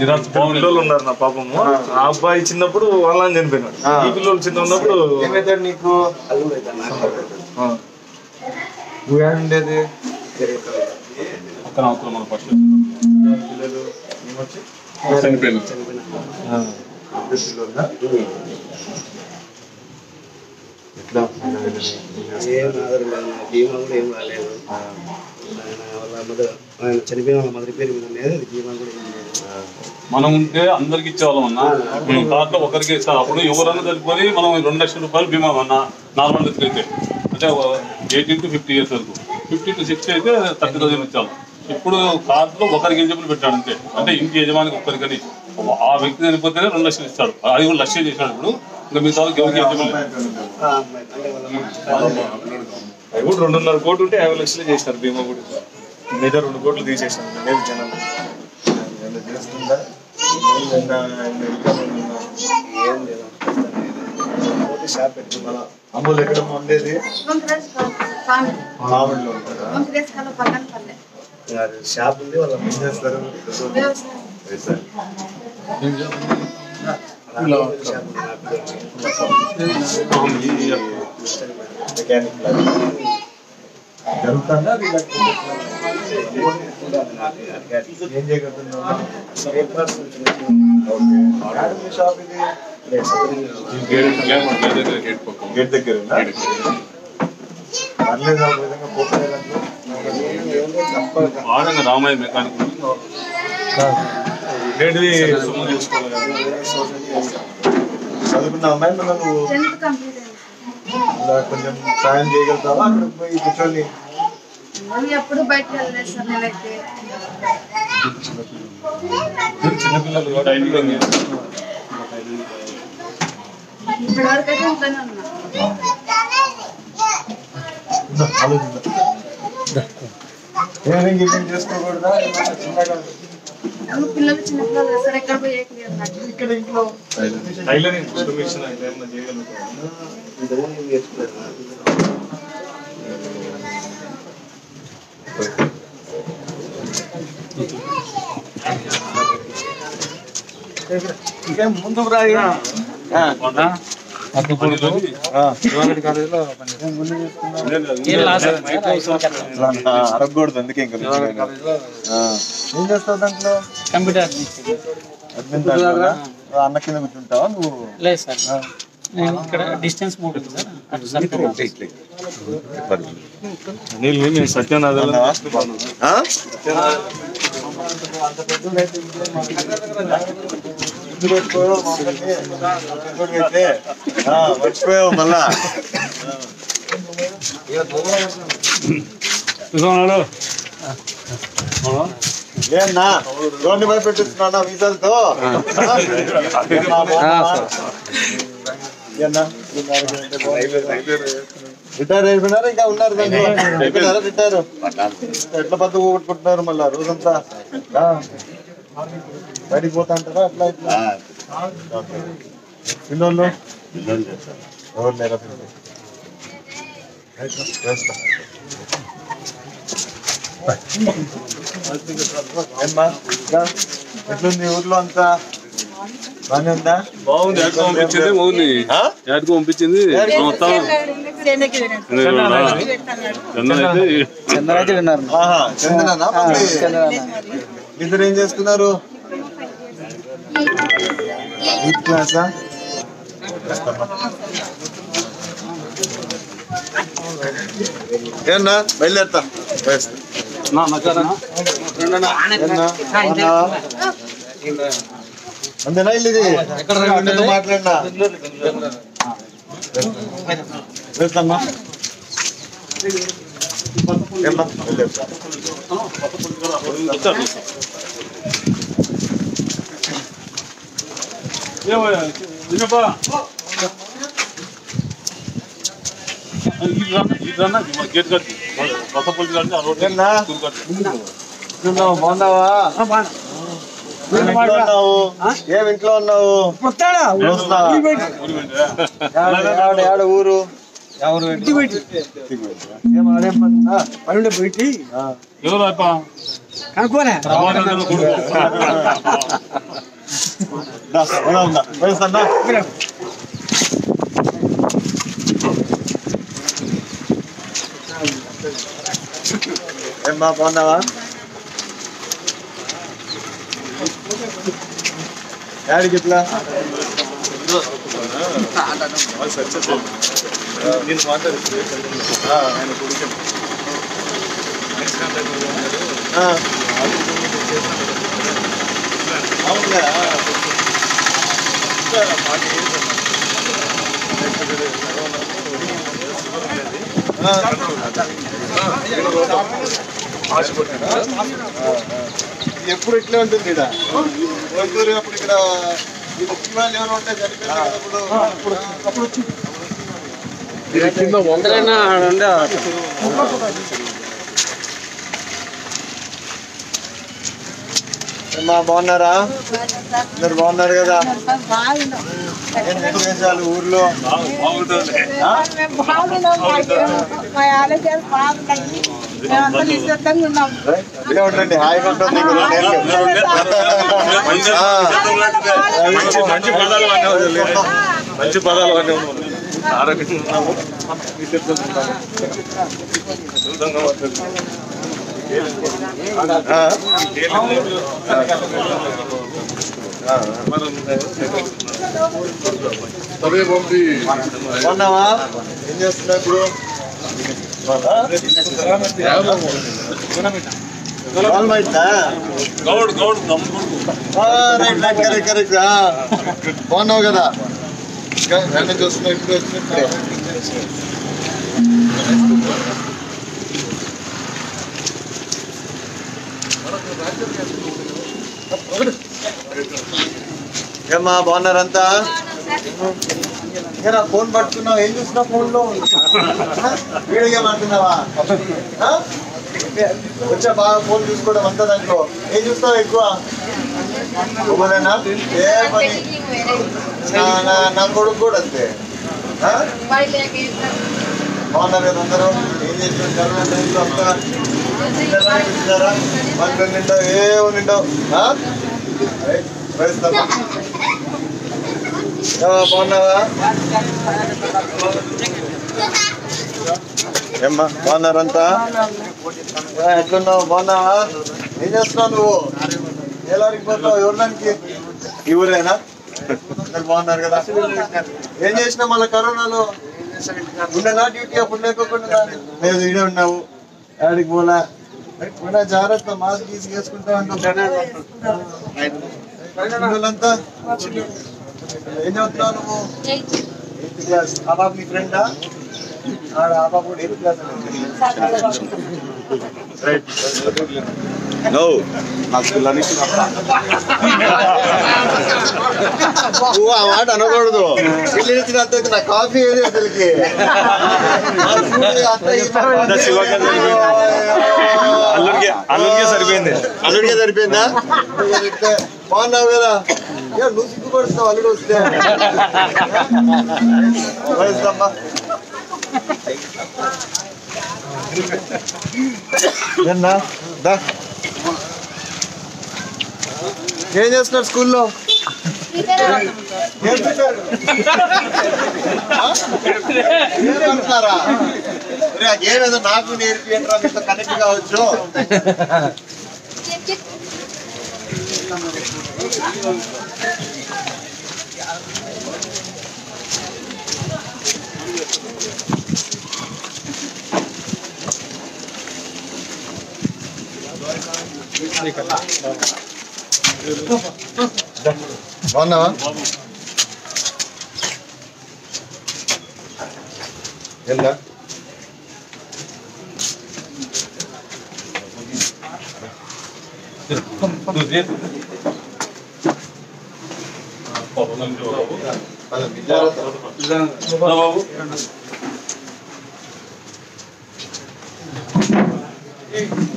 జిరాక్స్ పిల్లలు ఉన్నారు నా పాపము. ఆ అబ్బాయి చిన్నప్పుడు వాళ్ళని చనిపోయినాడు. ఈ పిల్లలు చిన్న ఉన్నప్పుడు ఏమవుతాడు నీకు? నువ్వు ఉండేది అక్కడ అవసరం మన ఫస్ట్ పిల్లలు ఏమొచ్చి చనిపోయినారు. ఎట్లా ఏం ఆధారం లేదు, బీమా కూడా ఏం రాలేదు. ఆయన చనిపోయిన వాళ్ళ మదర్ పేరు మీద లేదు, అది బీమా కూడా ఏం లేదు. మనం ఉంటే అందరికి ఇచ్చేవాళ్ళం అన్న. మనం కార్డులో ఒకరికి ఇస్తాం. అప్పుడు ఎవరన్నా చనిపోయి మనం 2 లక్షల రూపాయలు బీమా అన్న నార్మల్ డెత్ అయితే, అంటే 18 to 50 years వరకు. 50 to 60 అయితే 30,000 ఇచ్చాము. ఇప్పుడు కార్డులో ఒకరికి ఎలిజిబుల్ పెట్టాడు అంతే. అంటే ఇంటి యజమానికి ఒక్కరికని. ఆ వ్యక్తి చనిపోతేనే 2 లక్షలు ఇస్తాడు. అది కూడా లక్ష చేశాడు. ఇప్పుడు ఇంకా మిగతా వాళ్ళకి ఎవరికి ఎలిజిబుల్ లేదు. అవి కూడా 2.5 కోట్లు ఉంటే 50 లక్షలు చేసినారు బీమా కూడా. మిగతా 2 కోట్లు తీసేసాను లేదు జనం. చేస్తుందా? అమ్ములు ఎక్కడ ఉండేది? మామిడిలో ఉంటారా? షాప్ ఉంది, వాళ్ళ ఏం చేస్తారు? మెకానిక్ జరుగుతుందా? ఏం చేయగలుగుతున్నావు? షాప్ ఇది గేట్ దగ్గర పర్లేదు విధంగా రామయ్య మెకానిక్ చదువుకున్నావు అమ్మాయి మనం నువ్వు కొంచెం సాయం చేయగలుగుతావా? అక్కడ పోయి కూర్చొని ఎప్పుడు బయటకు వెళ్ళలేదు సార్ నేనైతే. చిన్నపిల్లలు ఇప్పటివరకైతే ఇంట్లోనే ఉన్నా. ఏమేమి చేసుకోకూడదా? చిన్నగా పిల్లలు చిన్నపిల్లలు సార్ ఎక్కడ పోయి ఇక్కడ ఇంట్లో ఇంకా ముందుకు రాయి. అడగకూడదు అందుకే ఇంకా ఏం చేస్తావు దాంట్లో? కంప్యూటర్ అడ్మిన్ అన్న కింద కూర్చుంటావా నువ్వు? లేదు సార్, నేను ఇక్కడ డిస్టెన్స్ మోడ్ ఉంది సార్. సత్యనాథ మర్చిపోయావు మళ్ళా. ఏనా రోడ్ని భయపెట్టిస్తున్నా వీసాలతో? రిటైర్ అయిపోయినారా ఇంకా ఉన్నారు? అయిపోయినారా రిటైర్? ఎట్లా పద్దు పోగొట్టుకుంటున్నారు మళ్ళా రోజంతా? బయటికి పోతా అంటారా అట్లా ఇట్లా? పిల్లలు ఎవరు లేరా? ఏమ్మా ఎట్లుంది ఊర్లో అంతా? బాగానే ఉందా? బాగుంది. ఎక్కడికి పంపించింది మౌని, ఎక్కడికి పంపించింది మొత్తం చందనా. ఇద్దరు ఏం చేస్తున్నారు? 8th క్లాసా? ఏనా బయలుదేరుతా. అంతేనా ఇల్లు ఇది? మాట్లాడినా వెళ్తామ్మా. ఏమ్మా బయలుదేరుతా. గేట్ కట్టి రసపల్లి కట్టి ఆ రోడ్ బాగున్నావా? ఏం ఇంట్లో ఉన్నావు? ఊరు పనుండే పోయి ఎవరు కనుక్కోలే ఏమ్మా బాగున్నావా? యాడికి ఇట్లా నేను మాట్లాడుతుంది ఆయన కొడుకు ఎప్పుడు ఇట్లే ఉంటుంది ఇక్కడ. అప్పుడు ఇక్కడ ఈ ముఖ్య వాళ్ళు ఎవరు ఉంటాయి చనిపోయినప్పుడు బాగున్నారా? అందరు బాగున్నారు కదా? ఏం విశేషాలు ఊర్లో? ఉండండి హాయిగా ఉంటుంది. మంచి పదాలు అన్నీ ఆరోగ్యంగా ఉన్నాము. బాగున్నావా? ఏం చేస్తున్నావు ఇప్పుడు? కరెక్ట్. బాగున్నావు కదా? అన్నీ చూస్తున్నావు ఇప్పుడు వచ్చినప్పుడే. ఏమ్మా బాగున్నారంతా? ఏనా ఫోన్ పట్టుకున్నావు? ఏం చూస్తున్నావు ఫోన్లో? వీడియో గేమ్ ఆడుతున్నావా? వచ్చా బాగా ఫోన్ చూసుకోవడం అంతా దాంట్లో. ఏం చూస్తావు ఎక్కువ? బొమ్మలేనా? ఏ పని? నా కొడుకు కూడా అంతే. బాగున్నారు కదా అందరూ? ఏం చేస్తుంటారు అంతా? మనకు నింటావు ఏమో నింటావు. బాగున్నావా? ఏమ్మా బాగున్నారంతా? ఎట్లున్నావు? బాగున్నావా? ఏం చేస్తున్నావు నువ్వు? ఏలాడికి పోతావు? ఎవరిదానికి? ఈ ఊరేనా? అందరు బాగున్నారు కదా? ఏం చేసినావు మళ్ళీ కరోనాలో? ఉండనా డ్యూటీ? అప్పుడు లేకోకుండా లేదు ఈడే ఉన్నావు. ఆడికి పోలా పోయినా జాగ్రత్త. మాస్క్ గీసి వేసుకుంటా ఉంటావు. పిల్లలంతా ఏం చదువుతున్నావు నువ్వు? 8th class. ఆ బాబు నీ ఫ్రెండా? ఆ బాబు కూడా 8th క్లాస్. ఆ మాట అనకూడదు. పిల్లలు ఇచ్చినంత నా కాఫీ ఏది అసలుకి. అల్లుడికే సరిపోయిందా? బాగున్నావు కదా? నువ్వు సిగ్గుపడుతున్నావు అల్లుడు వస్తే. ఏం చేస్తున్నారు స్కూల్లో? నేర్పిస్తున్నారా? ఏమేదో నాకు నేర్పియంటారా? మీతో కనెక్ట్ కావచ్చు. బాగున్నావా? ఎంత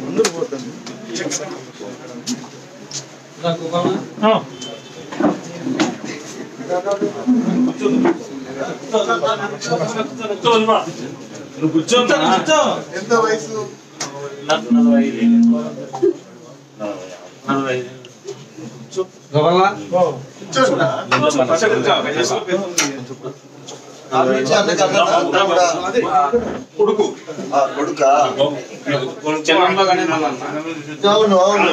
ముందు పోతుంది. ఎంత వయసు? 45. కొడుకు కొడుకా? అవును అవును.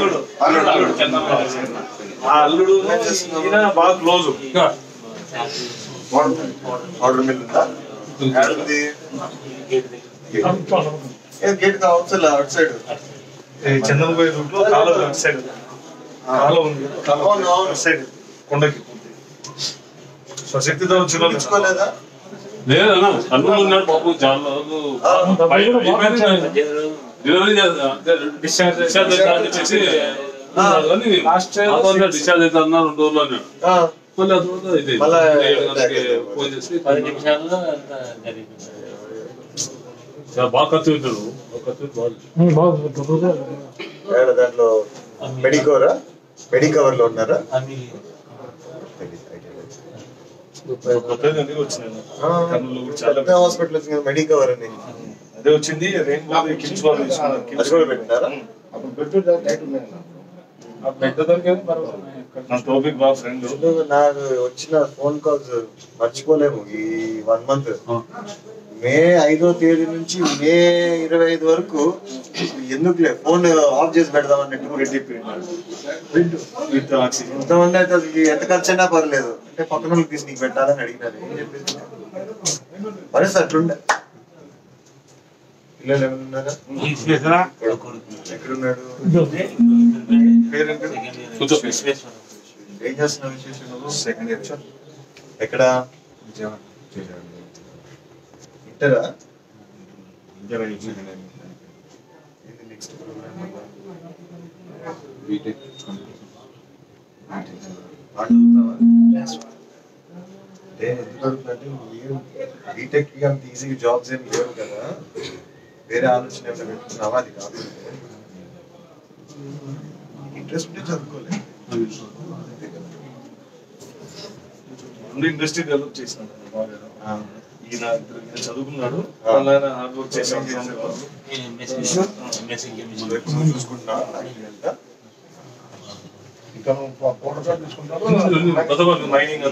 అల్లుడు బాగా క్లోజ్. ఆర్డర్ మిల్ ఉందా? గేట్ కావచ్చు అవుట్ సైడ్. చందనపోయే రూట్ లో కాలువ అటు సైడ్ కాలువ ఉంది. సైడ్ కొండకి స్వశక్తితో చూపించుకోలేదా? లేదన్నా అల్లుడు ఉన్నాడు పాపం చాలా డిశ్చార్జ్ చెప్పేసి డిశ్చార్జ్ అయితే అన్నారు 2 రోజులు అన్నాడు. మళ్ళీ ఆ తర్వాత అయితే 7 గంటలకి ఫోన్ చేసి 10 నిమిషాల్లో బాగా ఖర్చు పెట్టాడు. దాంట్లో మెడికోరా మెడికవర్ లో ఉన్నారా? హాస్పిటల్ వచ్చింది కదా మెడికవర్ అని. అదే వచ్చింది. రెయిన్బో కిమ్స్ వాళ్ళు పెట్టినారా? అప్పుడు పెట్టు నా టోపిక్ బాగా ఫ్రెండ్. నాకు వచ్చిన ఫోన్ కాల్స్ మర్చిపోలేము ఈ 1 month. మే 5వ తేదీ నుంచి మే 25 వరకు ఎందుకులే ఫోన్ ఆఫ్ చేసి పెడదామన్నట్టు ఇంతమంది అయితే అసలు ఎంత ఖర్చు అయినా పర్లేదు అంటే పక్కన వాళ్ళకి తీసి నీకు పెట్టాలని అడిగినారు. ఏం చెప్పేసి పరిస్థితి అట్లుండే. పిల్లలు ఏమన్నారా? ఎక్కడున్నాడు? ఏం చేస్తున్నావు? విశేషం సెకండ్ ఇయర్. ఎక్కడ? ఇంటరా? నెక్స్ట్ బీటెక్ కి అంత ఈజీగా జాబ్స్ ఏమి లేవు కదా, వేరే ఆలోచన ఏమైనా పెట్టుకున్నావా? అది కాదు, ఇంట్రెస్ట్ ఉంటే చదువుకోలేదు. ఇండస్ట్రీ డెవలప్ చేసినాడు ఈయన చదువుకున్నాడు, ఆయన హార్డ్ వర్క్ చేసాడు. ఇంకా మైనింగ్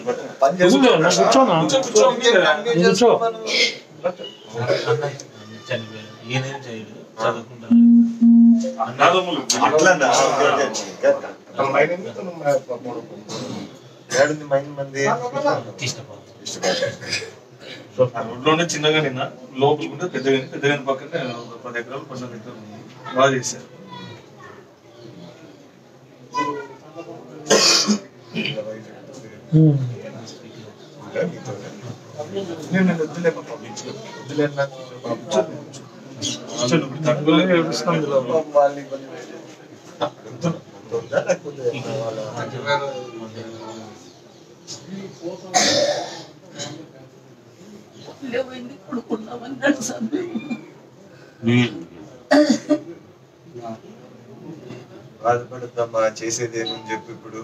రోడ్లోనే చిన్నగా నిన్న లోపలికి ఉంటే పెద్దగా పక్కనే 10 ఎకరాలు 12 ఎకరాలు బాగా చేశారు. బాధపడద్దమ్మా, చేసేది ఏమని చెప్పి ఇప్పుడు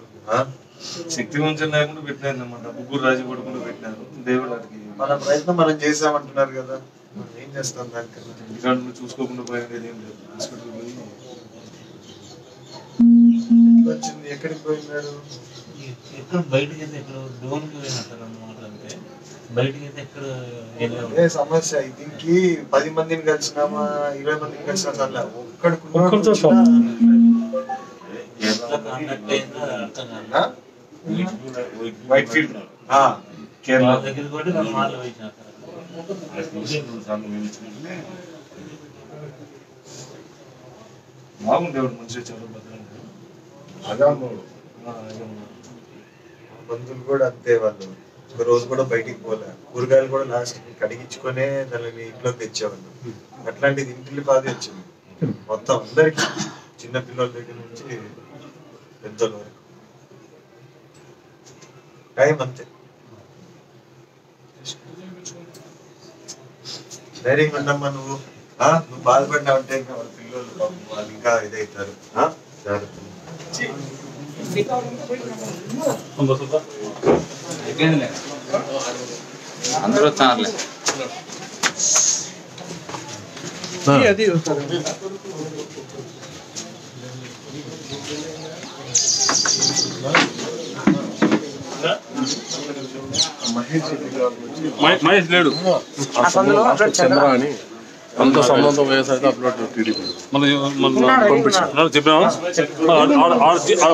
శక్తి వంచన లేకుండా పెట్టినారు అన్నమాట. ముగ్గురు రాజు కొడుకులు పెట్టినారు. దేవుడు అడిగి మన ప్రయత్నం మనం చేసామంటున్నారు కదా, మనం ఏం చేస్తాం దానికన్నా. ఇంటికాడ చూసుకోకుండా పోయేది ఏం లేదు. హాస్పిటల్ పోయి వచ్చింది. ఎక్కడికి పోయినాడు? ఎక్కడ బయటకి అయితే ఎక్కడ డోన్కి పోయినట్టు అన్నమాట. అంటే బయటకి అయితే ఎక్కడ అదే సమస్య. దీనికి 10 మందిని కలిసినామా 20 మందిని కలిసినా చాలా ఒక్కడితో వైట్ ఫీల్డ్ కేరళ దగ్గర కూడా మాటలు వేసినారు. బాగుండేవాడు మనిషి, చాలా భద్రంగా. బంధువులు కూడా అంతే, వాళ్ళు ఒక రోజు కూడా బయటికి పోలే. కూరగాయలు కూడా లాస్ట్ కడిగించుకునే దానిని ఇంట్లోకి తెచ్చేవాళ్ళు. అట్లాంటిది ఇంటికి బాగా వచ్చింది మొత్తం అందరికి, చిన్న పిల్లల దగ్గర నుంచి పెద్దల వరకు. టైం అంతే. ధైర్యంగా ఉండమ్మా. నువ్వు బాధపడినావు అంటే ఇంకా వాళ్ళ పిల్లలు వాళ్ళు ఇంకా ఇదవుతారు. అందరూ వచ్చారులే. మహేష్ లేడు. చంద్ర అని అంత సంబంధం వ్యవసాయ అప్లోడ్ టీడీపీ చెప్పినా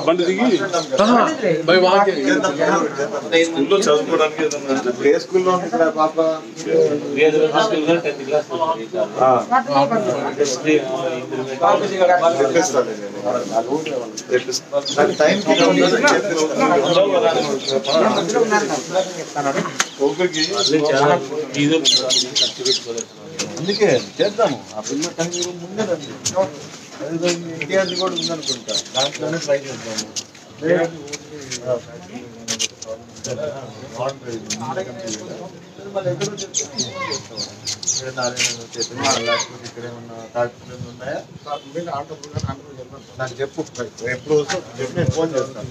బండి దిగి స్కూల్లో చదువుకోవడానికి ఏ స్కూల్లో పాప? అందుకే చేద్దాము. ఆ పిల్లల టైం ముందే ఇండియాది కూడా ఉందనుకుంటా, దాంట్లోనే ట్రై చేద్దాము. ఇక్కడ ఏమన్నా తాకులు ఉన్నాయా? నాకు చెప్పు, ఎప్పుడు చెప్పి నేను ఫోన్ చేస్తాను.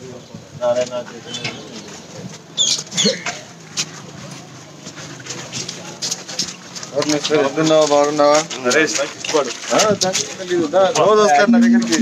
నారాయణ ఎప్పుడున్నావా? బాగున్నావా? రోజు వస్తాను నా దగ్గరికి.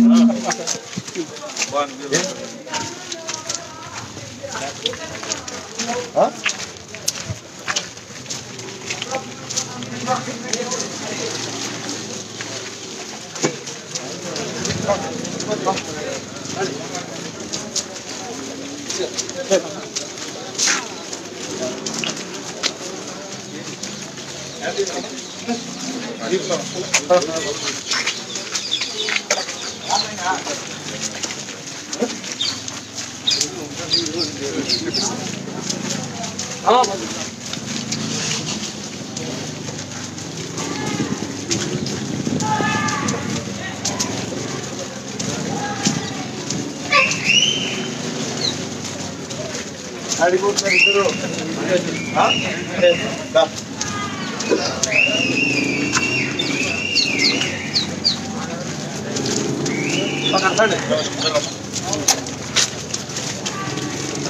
అడిగిపోతున్నారు ఇద్దరు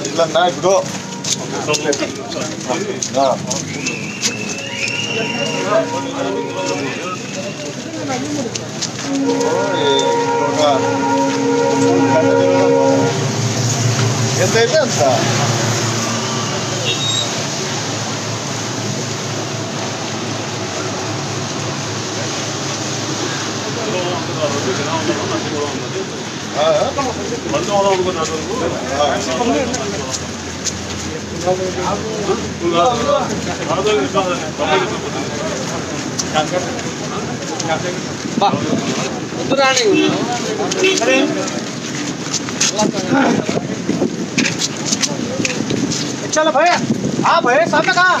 ఇట్లా ఇప్పుడు ఎంతైతే అంత चलो भैया हाँ भैया सामने कहाँ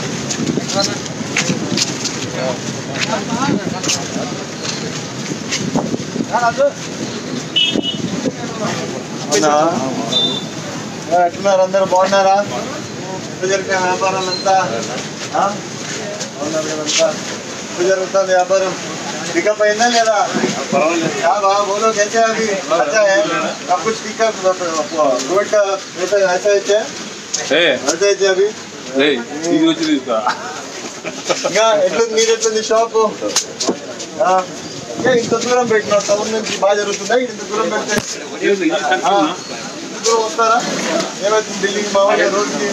ఎట్లున్నారు అందరూ బాగున్నారా జరిగిన వ్యాపారాలంతా బాగున్నారంతా జరుగుతుంది వ్యాపారం पिकअप अయిందా లేదా क्या भाव बोलो कैसे अभी अच्छा है आप कुछ पिकअप रोड का ऐसा है अभी ఇంకా ఎట్లుంది మీరు ఎట్లుంది షాపు ఇంత దూరం పెట్టిన టౌన్ నుంచి బాగా జరుగుతుందా ఇంత దూరం పెడితే దూరం వస్తారా ఏమైతుంది బిల్డింగ్ బాగా రోజుకి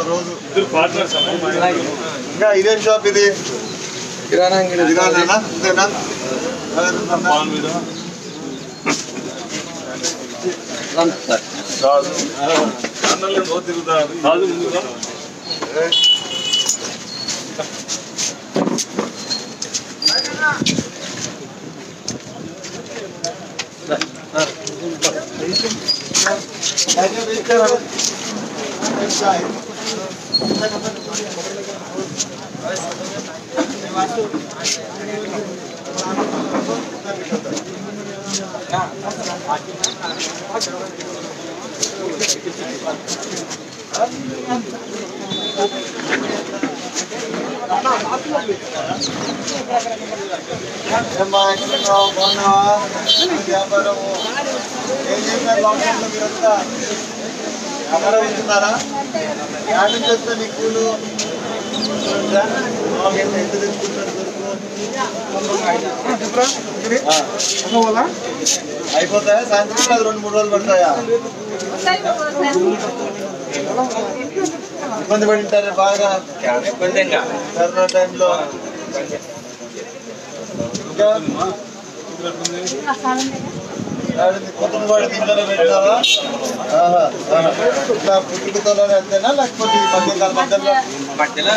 రోజు ఇంకా ఇదేం షాప్ ఇది కిరాణా అంతేనా వ్యాపారము ఏం చేస్తారు లాక్డౌన్లో మీరంతా వ్యాపారం ఇస్తున్నారా యాడ్ నుంచి వస్తే మీకు కూలు ఎంత తెచ్చుకుంటారు అయిపోతాయా సాయంత్రం అది 2-3 రోజులు పడతాయా ఇబ్బంది పడి ఉంటారు బాగా కరోనా టైంలో కొత్త కూడా దీంట్లోనే పెట్టినావా ఇట్లా పుట్టుకతోనే అంతేనా లేకపోతే ఈ మధ్యలో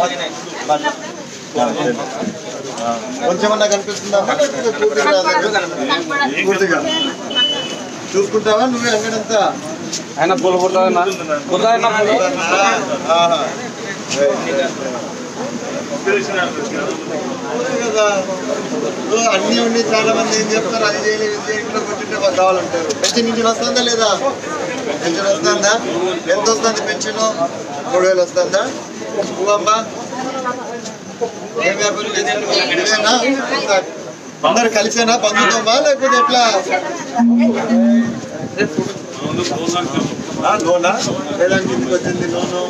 కొంచెమన్నా కనిపిస్తుందా పూర్తిగా చూసుకుంటావా నువ్వే అంగడంతా ఆయన పూల అన్ని ఉండి చాలా మంది ఏం చెప్తారు అది చేయలేదు ఇది ఇంట్లో కూర్చుంటే కావాలంటారు పెన్షన్ ఇంటికి వస్తుందా లేదా పెన్షన్ వస్తుందా ఎంత వస్తుంది పెన్షన్ 3000 వస్తుందా నువ్వమ్మా ఏం వ్యాపారం ఇదేనా అందరు కలిసేనా బంధుత్వమా లేకపోతే ఎట్లా లోనా లేదా ఇంటికి వచ్చింది లోను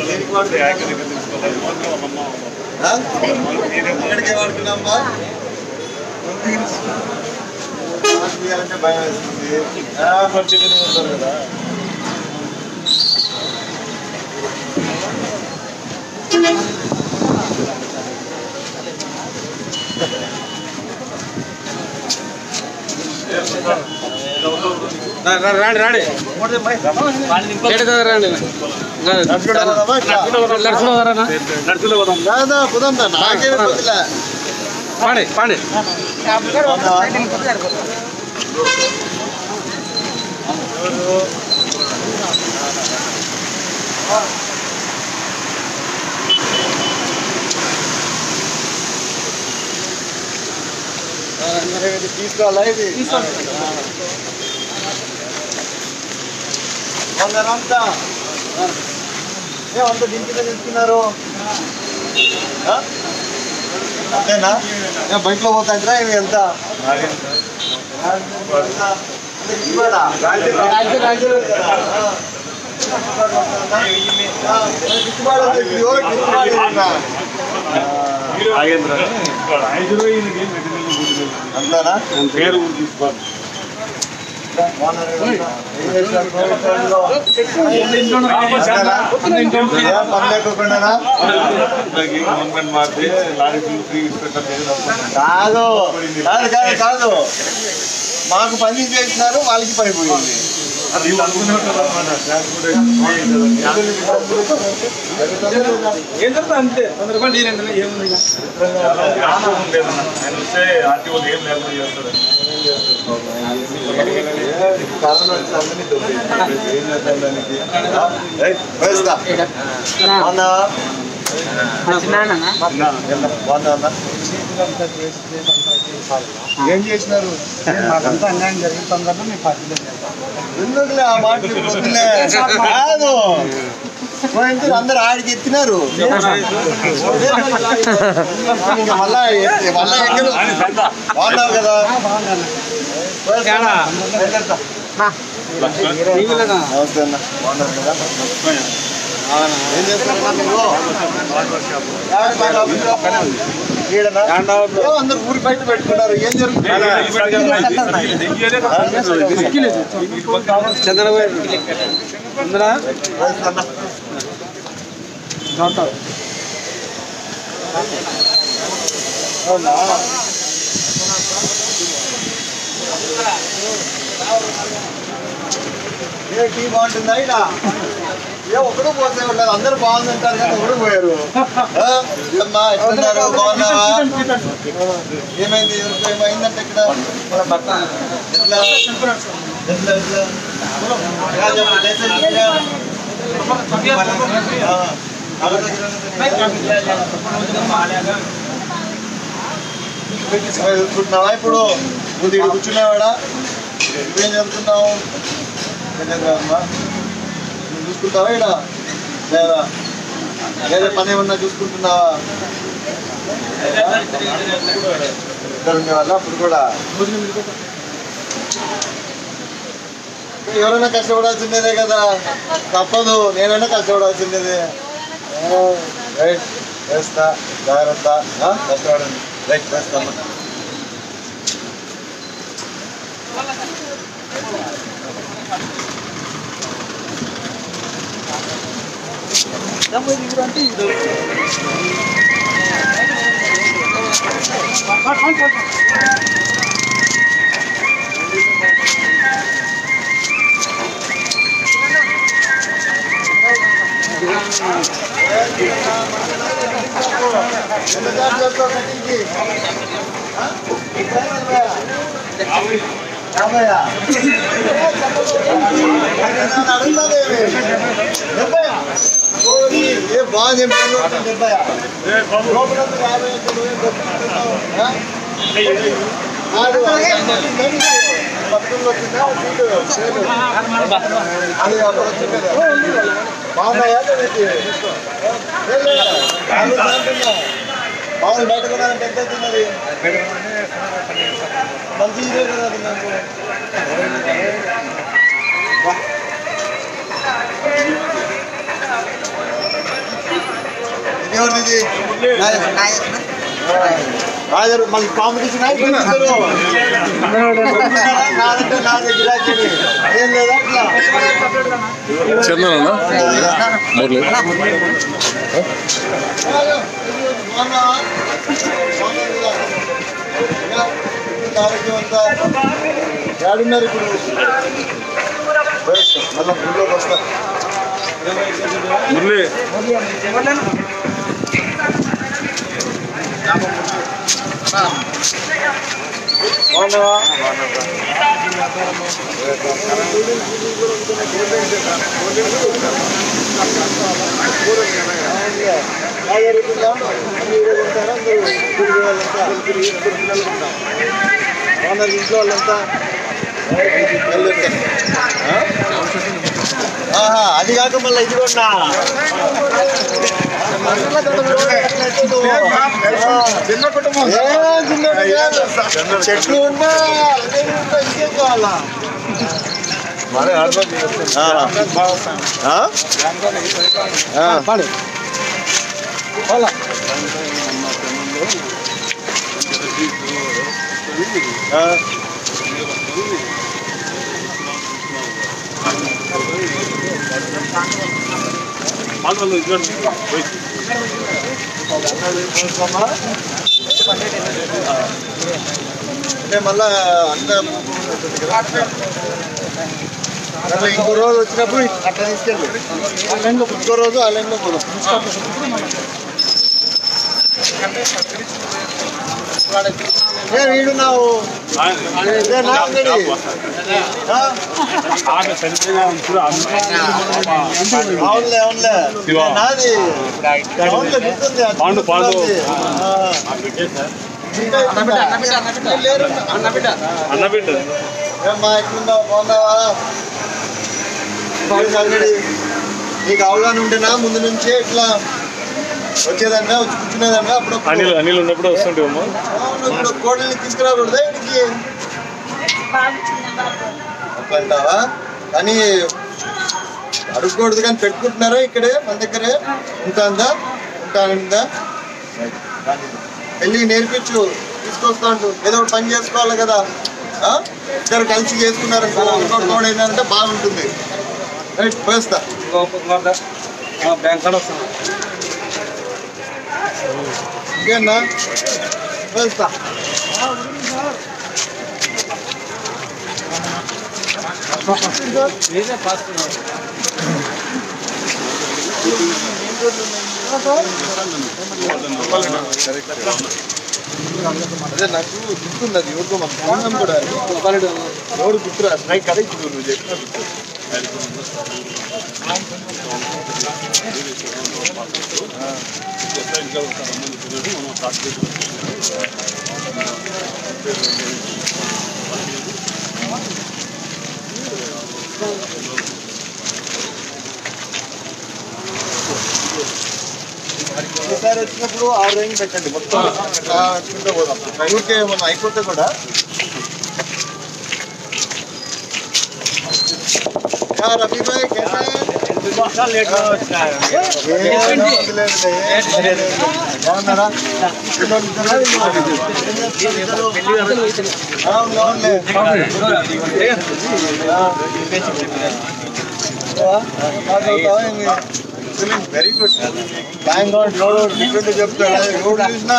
దేనికి వాడుతున్నావు? ఎక్కడికే వాడుతున్నామ్మా? తీయాలంటే భయం వేస్తుంది. ఉంటారు కదా. రాండి రాండి పాండి పాండి తీసుకోవాలా ఇది? అంతా అంత దించితే తీసుకున్నారు అంతేనా? బైక్లో పోతాంటారా ఇవి ఎంత? అంతేనా? పేరు తీసుకోవాలి. గవర్నమెంట్ మారితే లారీ ఫ్రీ కాదు కాదు కాదు కాదు మాకు పని చేసినారు, వాళ్ళకి పని పోయింది. ఏం చెప్తా అంతే 100 రూపాయలు డీల్ అంటే ఏముంది ఆర్టీఓ ఏం లేకుండా చేస్తారు. ఏం చేసినారు? మాకంతా అన్యాయం జరిగిన తొందరలో మీ పార్టీలో ఎందుకులే ఆ మాట కాదు, అందరు ఆడికి ఎత్తినారు. మళ్ళా ఎక్కలు బాగున్నారు కదా? నమస్తే అన్న, బాగున్నారు కదా? ఏం చేస్తారన్నా మీరు? అందరు ఊరి బయట పెట్టుకున్నారు, ఏం జరుగుతుంది? టీ బాగుంటుందా? ఇక ఒకడు పోతే ఉండదు, అందరూ బాగుందంటారు కానీ ఒకడు పోయారు. అమ్మా ఎట్లున్నారు? బాగున్నావా? ఏమైంది? ఏమైందంటే ఇక్కడ ఎట్లా ఎట్లా చూసుకుంటున్నావా? ఇప్పుడు ముందు ఇక్కడ కూర్చున్నావాడా? ఇప్పుడేం చదువుతున్నావు? అమ్మా నువ్వు చూసుకుంటావా ఇక్కడ లేదా? లేదా పని ఏమన్నా చూసుకుంటున్నావా? ఇద్దరు ఉండేవాళ్ళ అప్పుడు కూడా? ఎవరైనా కష్టపడాల్సిందేదే కదా, తప్పదు. నేనైనా కష్టపడాల్సిందేదే. రైట్ వేస్తా, జాగ్రత్త, కష్టపడండి. రైట్ వేస్తామా? బాగుంది. బాగుంది. బయట కొనాలంటే ఎంత అవుతున్నది? మంచి ఇదే కదా అది నాకు. ఎవరిది రాజర్ మళ్ళీ కాంపిటీషన్ అయిపోయింది నాదంటే నాదే గిరాకీ ఏం లేదా అట్లా చందనా మురళి ఏడున్నారు ఇప్పుడు మళ్ళీ గుడిలోకి వస్తా మురళి ఇంట్లో వాళ్ళంతా అది కాక మళ్ళీ ఇది కొన్నా చెట్లు ఉన్నా ఇంకేం కావాలా అంటే మళ్ళా అంత ఇంకో రోజు వచ్చినప్పుడు అట్లా తీసుకెళ్ళి ఇంకో రోజు ఆ లైన్లో పోదాం వీడున్నావు అవునులే అవునులే నాది పాండు పాండు అన్నబిడ్డ మా ఎట్లున్నావు బాగున్నావా అంగడి నీకు అవగాహన ఉంటేనా ముందు నుంచే ఇట్లా వచ్చేదన్నా వచ్చి కూర్చునేదన్నా అప్పుడు అనిల్ ఉన్నప్పుడు వస్తుంటేమో ఇప్పుడు కోడల్ని తీసుకురాకూడదా ఇక్కడికి అంటావా కానీ అడుగుకూడదు కానీ పెట్టుకుంటున్నారా ఇక్కడే మన దగ్గరే ఉంటాందా ఉంటానందా వెళ్ళి నేర్పించు తీసుకొస్తా అంటూ ఏదో ఒకటి పని చేసుకోవాలి కదా ఇద్దరు కలిసి చేసుకున్నారంటే తోడైందంటే బాగుంటుంది రైట్ పోస్తా బ్యాంక్ కార్డ్ వస్తుంది ఇంకేనా పోస్తా అదే నాకు గుర్తుంది అది ఎవరికో మన ఫోన్ కూడా ఎవరు గుర్తురా స్ట్రైక్ కదా ఇప్పుడు నువ్వు చెప్పిన ఈసారి వచ్చినప్పుడు 6 రేంజ్ పెట్టండి మొత్తం వచ్చుకుంటూ పోదాం ఊరికే మనం అయిపోతే కూడా రఫీ భాయ్ very good thank God road different చెప్తాడు రోడ్ చూసినా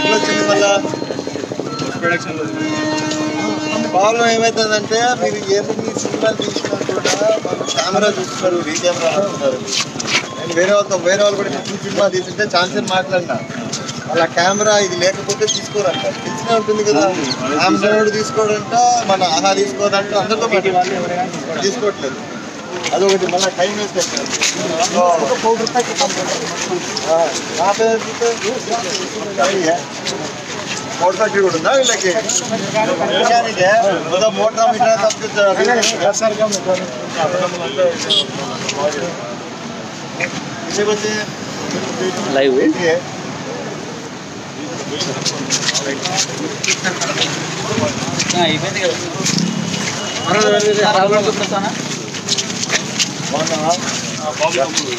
వచ్చింది మళ్ళా ప్రాబ్లం ఏమవుతుందంటే మీరు ఎన్ని సినిమాలు తీసినా కూడా వాళ్ళు కెమెరా చూస్తున్నారు రీకెమెరా అంటున్నారు నేను వేరే వాళ్ళు కూడా సినిమా తీసుంటే ఛాన్సర్ మాట్లాడినా వాళ్ళ కెమెరా ఇది లేకపోతే తీసుకోరంట తెలిసినే ఉంటుంది కదా ఆంధ్రోడు తీసుకోడంట మన ఆహా తీసుకోదంట అందరితో తీసుకోవట్లేదు అదొకటి మళ్ళీ టైం వేస్ట్ అవుతుంది మోటార్ కూడా ఉందా వీళ్ళకి మోటార్ మీటర్ తప్పితే లైవ్ అయిపోయింది కదా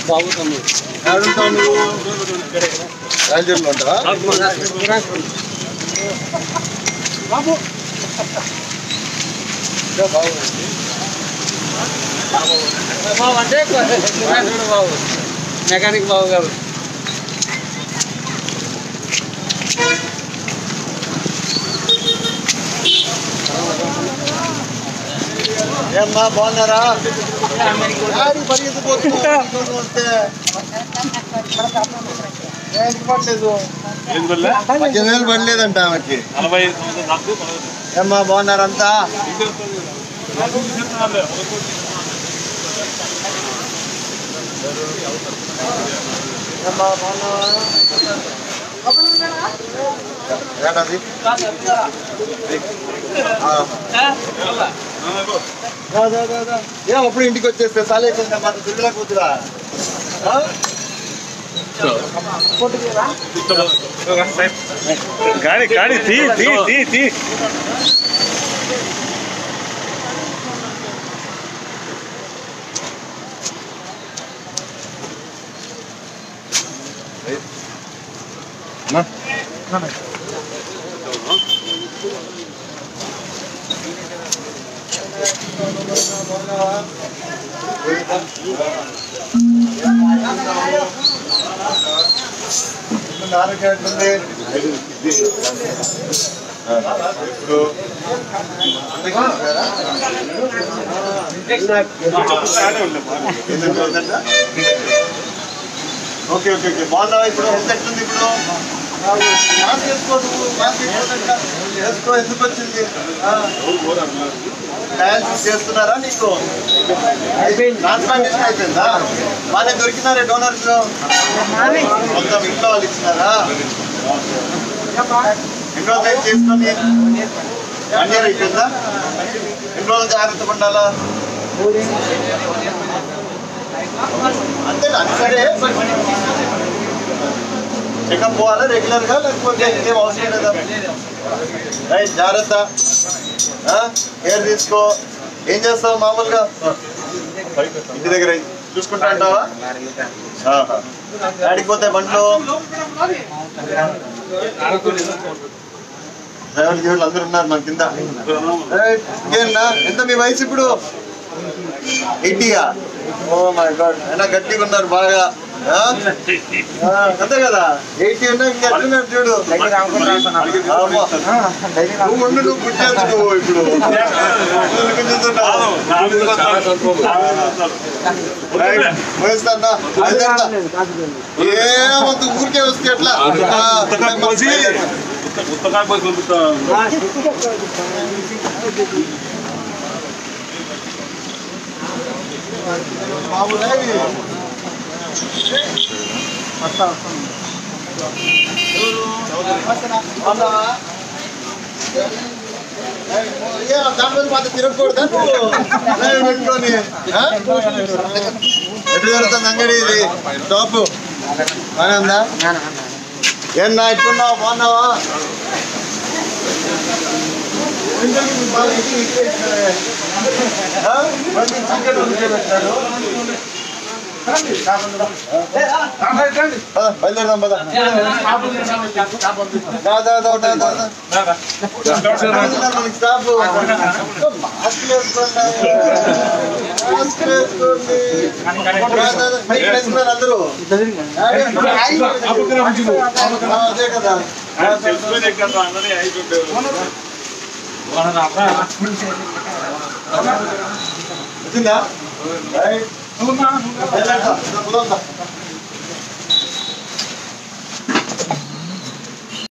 బాబు తమ్ముడు ఎక్కడుంటావు నువ్వు? రాయలసీమలో ఉంటావా? బాబు బాబు అంటే బాబు మెకానిక్ బాబు గారు. ఏమ్మా బాగున్నారా? పరిగెత్తిపోతుంది వస్తే పడలేదు, 18,000 పడలేదంట ఆమెకి. ఏమ్మా బాగున్నారంతా? ఏమ్మా బాగున్నావా? ఏంటది? ఏం అప్పుడు ఇంటికి వచ్చేస్తే సాలేకుండా మాట తిరుగులా కూతురా? గాడి గాడి తీ తీ తీ తీ ఆరోగ్యం ఎట్లుంది? ఇప్పుడు ఓకే ఓకే ఓకే బాగున్నావా? ఇప్పుడు హెల్త్ ఎట్లుంది? ఇప్పుడు మాస్క్ వేసుకో, నువ్వు మాస్క్ వేసుకో. ఎందుకు వచ్చింది? డయాలసిస్ చేస్తున్నారా నీకు? ట్రాన్స్ప్లాంటేషన్ అయిపోయిందా? బాగా దొరికినారే డోనర్స్? మొత్తం ఇంట్లో వాళ్ళు ఇచ్చినారా? ఎన్ని రోజులు చేసుకొని 1 year అయిపోయిందా? ఎన్ని రోజులు జాగ్రత్తగా ఉండాలా? అంతే సరే. చెకప్ పోవాలా రెగ్యులర్ గా, లేకపోతే ఏం అవసరం లేదా? రైట్, జాగ్రత్త, కేర్ తీసుకో. ఏం చేస్తావు మామూలుగా? ఇంటి దగ్గర చూసుకుంటా ఉంటావా? ఆడిపోతే బండ్లు డ్రైవర్ గీవర్లు అందరు ఉన్నారు మన కింద. ఇంకేనా? ఎంత మీ వయసు ఇప్పుడు? 80యా? ఓ మై గాడ్, అయినా గట్టిగా ఉన్నారు బాగా. అంతే కదా, 80 ఉన్నా ఇంకా ఎట్లున్నారు చూడు. నువ్వు ఉండు, నువ్వు పుట్టేది నువ్వు ఇప్పుడు. ఏమంత ఊరికే వస్తే ఎట్లా? దాని మాత్రం తిరగకూడదా నువ్వు పెట్టుకొని? ఎట్లా జరుగుతుంది అంగడి? ఇది టాప్ బాగా ఉందా? ఏమన్నా ఇట్టున్నావు? బాగున్నావా? బయలుదేరదాం పద. అందరూ అదే కదా. వచ్చిందా?